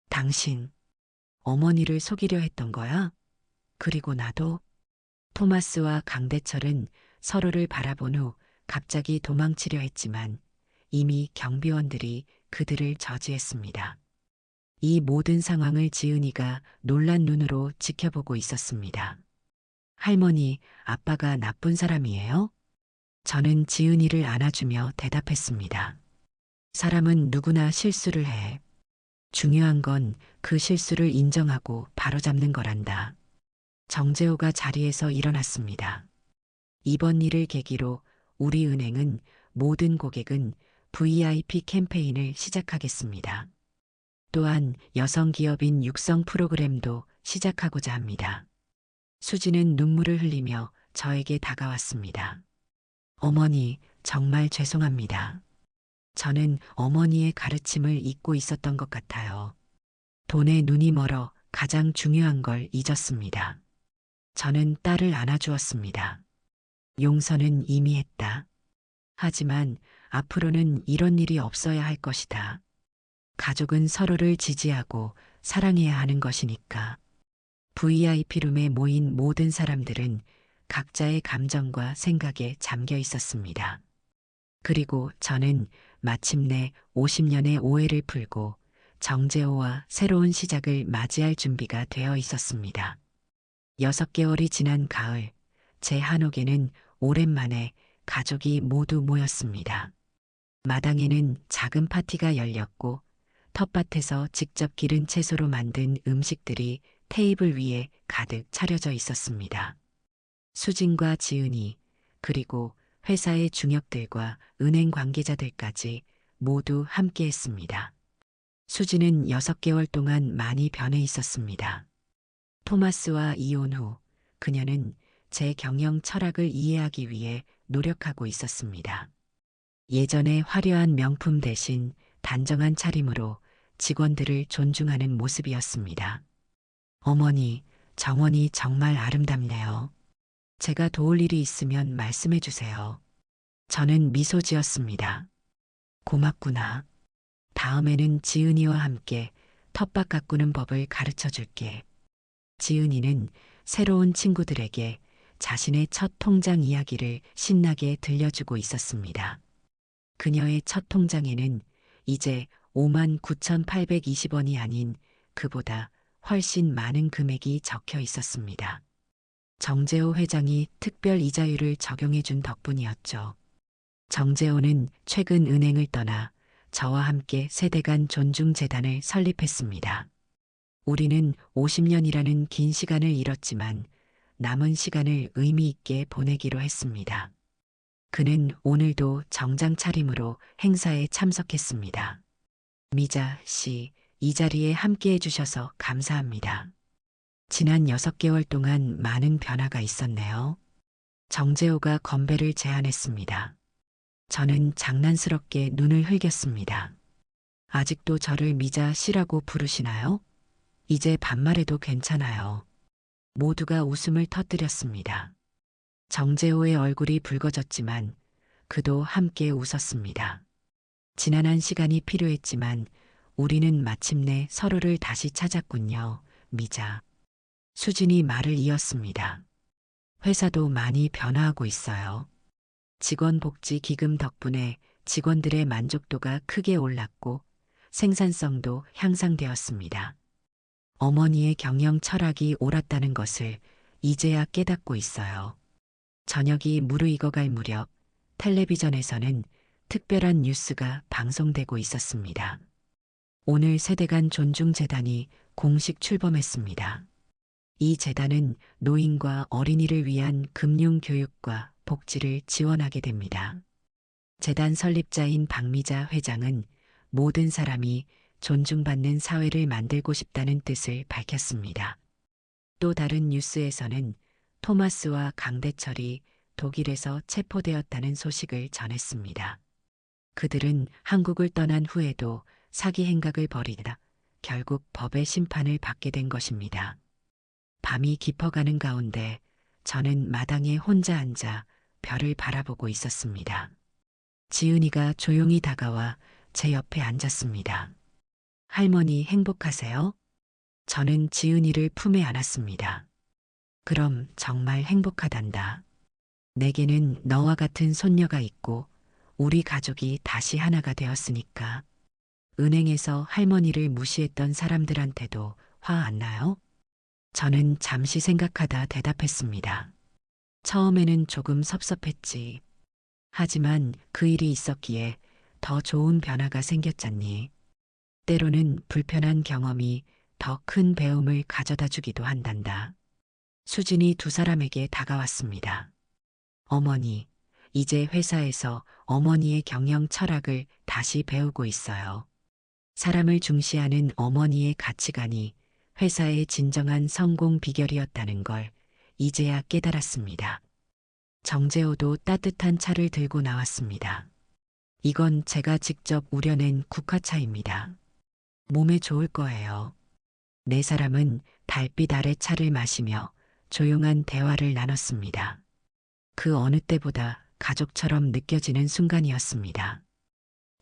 당신, 어머니를 속이려 했던 거야? 그리고 나도? 토마스와 강대철은 서로를 바라본 후 갑자기 도망치려 했지만 이미 경비원들이 그들을 저지했습니다. 이 모든 상황을 지은이가 놀란 눈으로 지켜보고 있었습니다. 할머니, 아빠가 나쁜 사람이에요? 저는 지은이를 안아주며 대답했습니다. 사람은 누구나 실수를 해. 중요한 건 그 실수를 인정하고 바로잡는 거란다. 정재호가 자리에서 일어났습니다. 이번 일을 계기로 우리 은행은 모든 고객은 VIP 캠페인을 시작하겠습니다. 또한 여성 기업인 육성 프로그램도 시작하고자 합니다. 수지는 눈물을 흘리며 저에게 다가왔습니다. 어머니, 정말 죄송합니다. 저는 어머니의 가르침을 잊고 있었던 것 같아요. 돈에 눈이 멀어 가장 중요한 걸 잊었습니다. 저는 딸을 안아주었습니다. 용서는 이미 했다. 하지만 앞으로는 이런 일이 없어야 할 것이다. 가족은 서로를 지지하고 사랑해야 하는 것이니까. VIP룸에 모인 모든 사람들은 각자의 감정과 생각에 잠겨 있었습니다. 그리고 저는 마침내 50년의 오해를 풀고 정재호와 새로운 시작을 맞이할 준비가 되어 있었습니다. 6개월이 지난 가을, 제 한옥에는 오랜만에 가족이 모두 모였습니다. 마당에는 작은 파티가 열렸고 텃밭에서 직접 기른 채소로 만든 음식들이 테이블 위에 가득 차려져 있었습니다. 수진과 지은이, 그리고 회사의 중역들과 은행 관계자들까지 모두 함께 했습니다. 수진은 6개월 동안 많이 변해 있었습니다. 토마스와 이혼 후 그녀는 제 경영 철학을 이해하기 위해 노력하고 있었습니다. 예전의 화려한 명품 대신 단정한 차림으로 직원들을 존중하는 모습이었습니다. 어머니, 정원이 정말 아름답네요. 제가 도울 일이 있으면 말씀해 주세요. 저는 미소 지었습니다. 고맙구나. 다음에는 지은이와 함께 텃밭 가꾸는 법을 가르쳐 줄게. 지은이는 새로운 친구들에게 자신의 첫 통장 이야기를 신나게 들려주고 있었습니다. 그녀의 첫 통장에는 이제 59,820원이 아닌 그보다 훨씬 많은 금액이 적혀 있었습니다. 정재호 회장이 특별 이자율을 적용해 준 덕분이었죠. 정재호는 최근 은행을 떠나 저와 함께 세대 간 존중재단을 설립했습니다. 우리는 50년이라는 긴 시간을 잃었지만 남은 시간을 의미 있게 보내기로 했습니다. 그는 오늘도 정장 차림으로 행사에 참석했습니다. 미자 씨, 이 자리에 함께 해주셔서 감사합니다. 지난 6개월 동안 많은 변화가 있었네요. 정재호가 건배를 제안했습니다. 저는 장난스럽게 눈을 흘겼습니다. 아직도 저를 미자 씨라고 부르시나요? 이제 반말해도 괜찮아요. 모두가 웃음을 터뜨렸습니다. 정재호의 얼굴이 붉어졌지만 그도 함께 웃었습니다. 지난한 시간이 필요했지만 우리는 마침내 서로를 다시 찾았군요, 미자. 수진이 말을 이었습니다. 회사도 많이 변화하고 있어요. 직원복지기금 덕분에 직원들의 만족도가 크게 올랐고 생산성도 향상되었습니다. 어머니의 경영 철학이 옳았다는 것을 이제야 깨닫고 있어요. 저녁이 무르익어갈 무렵 텔레비전에서는 특별한 뉴스가 방송되고 있었습니다. 오늘 세대간 존중재단이 공식 출범했습니다. 이 재단은 노인과 어린이를 위한 금융교육과 복지를 지원하게 됩니다. 재단 설립자인 박미자 회장은 모든 사람이 존중받는 사회를 만들고 싶다는 뜻을 밝혔습니다. 또 다른 뉴스에서는 토마스와 강대철이 독일에서 체포되었다는 소식을 전했습니다. 그들은 한국을 떠난 후에도 사기 행각을 벌이다 결국 법의 심판을 받게 된 것입니다. 밤이 깊어가는 가운데 저는 마당에 혼자 앉아 별을 바라보고 있었습니다. 지은이가 조용히 다가와 제 옆에 앉았습니다. 할머니 행복하세요? 저는 지은이를 품에 안았습니다. 그럼 정말 행복하단다. 내게는 너와 같은 손녀가 있고 우리 가족이 다시 하나가 되었으니까. 은행에서 할머니를 무시했던 사람들한테도 화 안 나요? 저는 잠시 생각하다 대답했습니다. 처음에는 조금 섭섭했지. 하지만 그 일이 있었기에 더 좋은 변화가 생겼잖니. 때로는 불편한 경험이 더 큰 배움을 가져다 주기도 한단다. 수진이 두 사람에게 다가왔습니다. 어머니, 이제 회사에서 어머니의 경영 철학을 다시 배우고 있어요. 사람을 중시하는 어머니의 가치관이 회사의 진정한 성공 비결이었다는 걸 이제야 깨달았습니다. 정재호도 따뜻한 차를 들고 나왔습니다. 이건 제가 직접 우려낸 국화차입니다. 몸에 좋을 거예요. 네 사람은 달빛 아래 차를 마시며 조용한 대화를 나눴습니다. 그 어느 때보다 가족처럼 느껴지는 순간이었습니다.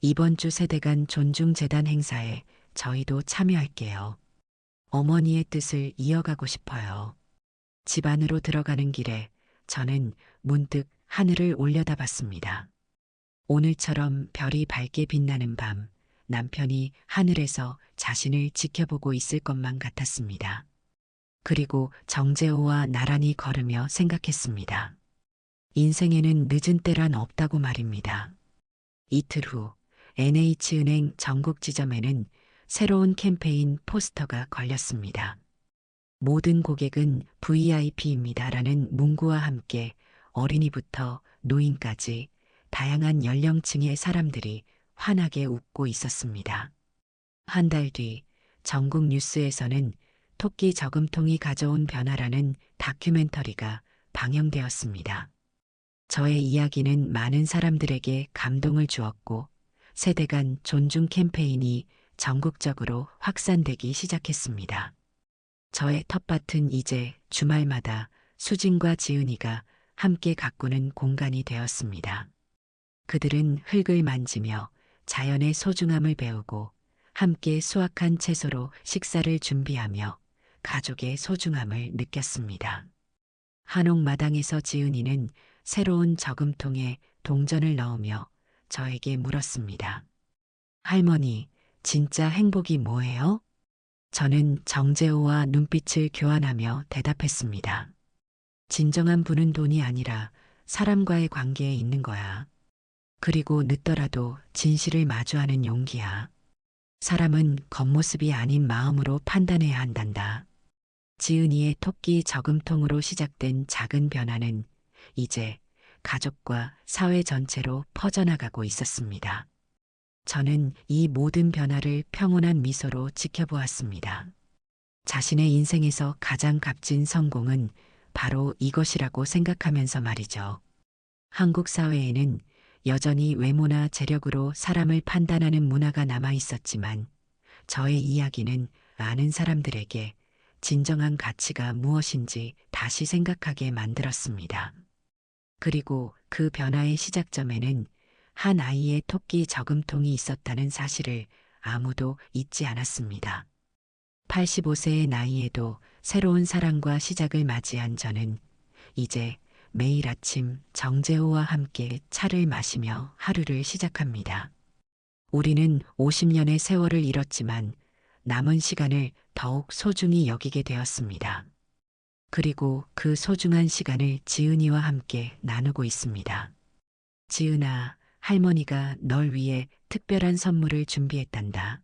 이번 주 세대간 존중재단 행사에 저희도 참여할게요. 어머니의 뜻을 이어가고 싶어요. 집 안으로 들어가는 길에 저는 문득 하늘을 올려다봤습니다. 오늘처럼 별이 밝게 빛나는 밤, 남편이 하늘에서 자신을 지켜보고 있을 것만 같았습니다. 그리고 정재호와 나란히 걸으며 생각했습니다. 인생에는 늦은 때란 없다고 말입니다. 이틀 후 NH은행 전국 지점에는 새로운 캠페인 포스터가 걸렸습니다. 모든 고객은 VIP입니다라는 문구와 함께 어린이부터 노인까지 다양한 연령층의 사람들이 환하게 웃고 있었습니다. 한 달 뒤 전국 뉴스에서는 토끼 저금통이 가져온 변화라는 다큐멘터리가 방영되었습니다. 저의 이야기는 많은 사람들에게 감동을 주었고 세대 간 존중 캠페인이 전국적으로 확산되기 시작했습니다. 저의 텃밭은 이제 주말마다 수진과 지은이가 함께 가꾸는 공간이 되었습니다. 그들은 흙을 만지며 자연의 소중함을 배우고 함께 수확한 채소로 식사를 준비하며 가족의 소중함을 느꼈습니다. 한옥마당에서 지은이는 새로운 저금통에 동전을 넣으며 저에게 물었습니다. 할머니, 진짜 행복이 뭐예요? 저는 정재호와 눈빛을 교환하며 대답했습니다. 진정한 부는 돈이 아니라 사람과의 관계에 있는 거야. 그리고 늦더라도 진실을 마주하는 용기야. 사람은 겉모습이 아닌 마음으로 판단해야 한단다. 지은이의 토끼 저금통으로 시작된 작은 변화는 이제 가족과 사회 전체로 퍼져나가고 있었습니다. 저는 이 모든 변화를 평온한 미소로 지켜보았습니다. 자신의 인생에서 가장 값진 성공은 바로 이것이라고 생각하면서 말이죠. 한국 사회에는 여전히 외모나 재력으로 사람을 판단하는 문화가 남아 있었지만 저의 이야기는 많은 사람들에게 진정한 가치가 무엇인지 다시 생각하게 만들었습니다. 그리고 그 변화의 시작점에는 한 아이의 토끼 저금통이 있었다는 사실을 아무도 잊지 않았습니다. 85세의 나이에도 새로운 사랑과 시작을 맞이한 저는 이제 매일 아침 정재호와 함께 차를 마시며 하루를 시작합니다. 우리는 50년의 세월을 잃었지만 남은 시간을 더욱 소중히 여기게 되었습니다. 그리고 그 소중한 시간을 지은이와 함께 나누고 있습니다. 지은아, 할머니가 널 위해 특별한 선물을 준비했단다.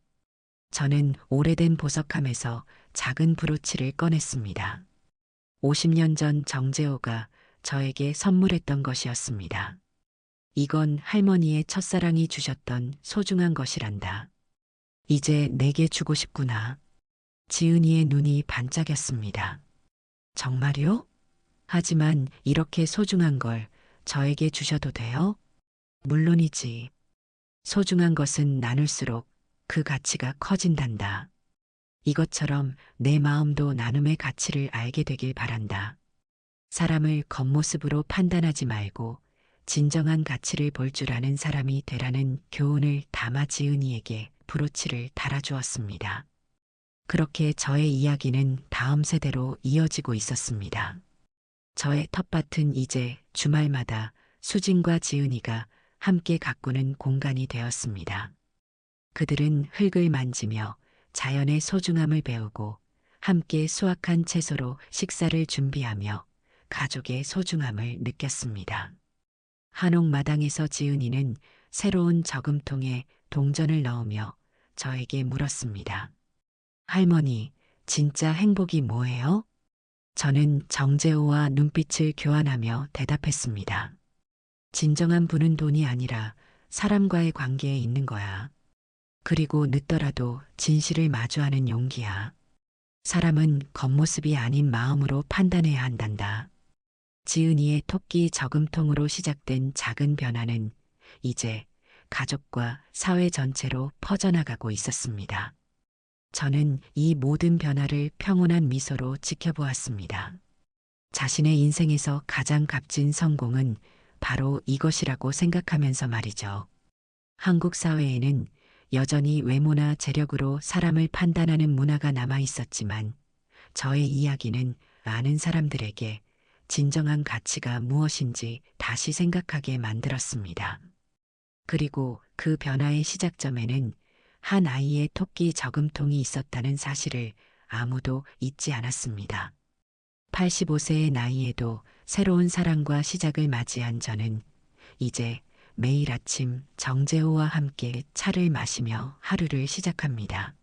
저는 오래된 보석함에서 작은 브로치를 꺼냈습니다. 50년 전 정재호가 저에게 선물했던 것이었습니다. 이건 할머니의 첫사랑이 주셨던 소중한 것이란다. 이제 내게 주고 싶구나. 지은이의 눈이 반짝였습니다. 정말요? 하지만 이렇게 소중한 걸 저에게 주셔도 돼요? 물론이지. 소중한 것은 나눌수록 그 가치가 커진단다. 이것처럼 내 마음도 나눔의 가치를 알게 되길 바란다. 사람을 겉모습으로 판단하지 말고 진정한 가치를 볼 줄 아는 사람이 되라는 교훈을 담아 지은이에게 브로치를 달아주었습니다. 그렇게 저의 이야기는 다음 세대로 이어지고 있었습니다. 저의 텃밭은 이제 주말마다 수진과 지은이가 함께 가꾸는 공간이 되었습니다. 그들은 흙을 만지며 자연의 소중함을 배우고 함께 수확한 채소로 식사를 준비하며 가족의 소중함을 느꼈습니다. 한옥마당에서 지은이는 새로운 저금통에 동전을 넣으며 저에게 물었습니다. 할머니, 진짜 행복이 뭐예요? 저는 정재호와 눈빛을 교환하며 대답했습니다. 진정한 부는 돈이 아니라 사람과의 관계에 있는 거야. 그리고 늦더라도 진실을 마주하는 용기야. 사람은 겉모습이 아닌 마음으로 판단해야 한단다. 지은이의 토끼 저금통으로 시작된 작은 변화는 이제 가족과 사회 전체로 퍼져나가고 있었습니다. 저는 이 모든 변화를 평온한 미소로 지켜보았습니다. 자신의 인생에서 가장 값진 성공은 바로 이것이라고 생각하면서 말이죠. 한국 사회에는 여전히 외모나 재력으로 사람을 판단하는 문화가 남아 있었지만 저의 이야기는 많은 사람들에게 진정한 가치가 무엇인지 다시 생각하게 만들었습니다. 그리고 그 변화의 시작점에는 한 아이의 토끼 저금통이 있었다는 사실을 아무도 잊지 않았습니다. 85세의 나이에도 새로운 사랑과 시작을 맞이한 저는 이제 매일 아침 정재호와 함께 차를 마시며 하루를 시작합니다.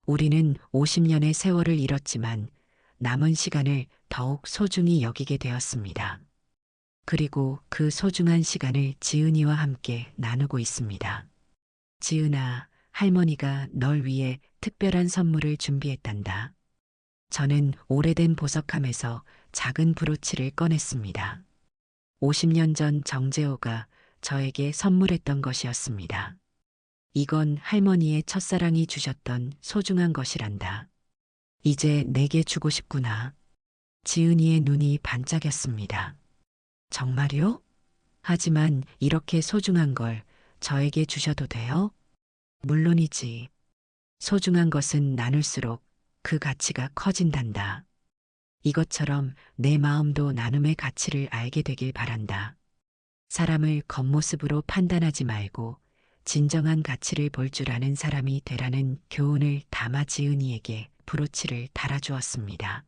우리는 50년의 세월을 잃었지만 남은 시간을 더욱 소중히 여기게 되었습니다. 그리고 그 소중한 시간을 지은이와 함께 나누고 있습니다. 지은아, 할머니가 널 위해 특별한 선물을 준비했단다. 저는 오래된 보석함에서 작은 브로치를 꺼냈습니다. 50년 전 정재호가 저에게 선물했던 것이었습니다. 이건 할머니의 첫사랑이 주셨던 소중한 것이란다. 이제 내게 주고 싶구나. 지은이의 눈이 반짝였습니다. 정말요? 하지만 이렇게 소중한 걸 저에게 주셔도 돼요? 물론이지. 소중한 것은 나눌수록 그 가치가 커진단다. 이것처럼 내 마음도 나눔의 가치를 알게 되길 바란다. 사람을 겉모습으로 판단하지 말고 진정한 가치를 볼 줄 아는 사람이 되라는 교훈을 담아 지은이에게 브로치를 달아주었습니다.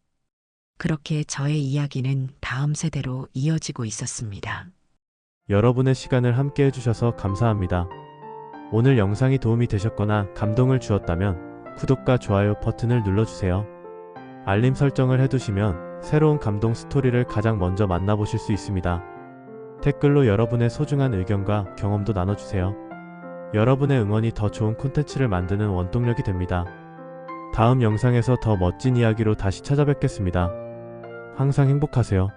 그렇게 저의 이야기는 다음 세대로 이어지고 있었습니다. 여러분의 시간을 함께 해주셔서 감사합니다. 오늘 영상이 도움이 되셨거나 감동을 주었다면 구독과 좋아요 버튼을 눌러주세요. 알림 설정을 해두시면 새로운 감동 스토리를 가장 먼저 만나보실 수 있습니다. 댓글로 여러분의 소중한 의견과 경험도 나눠주세요. 여러분의 응원이 더 좋은 콘텐츠를 만드는 원동력이 됩니다. 다음 영상에서 더 멋진 이야기로 다시 찾아뵙겠습니다. 항상 행복하세요.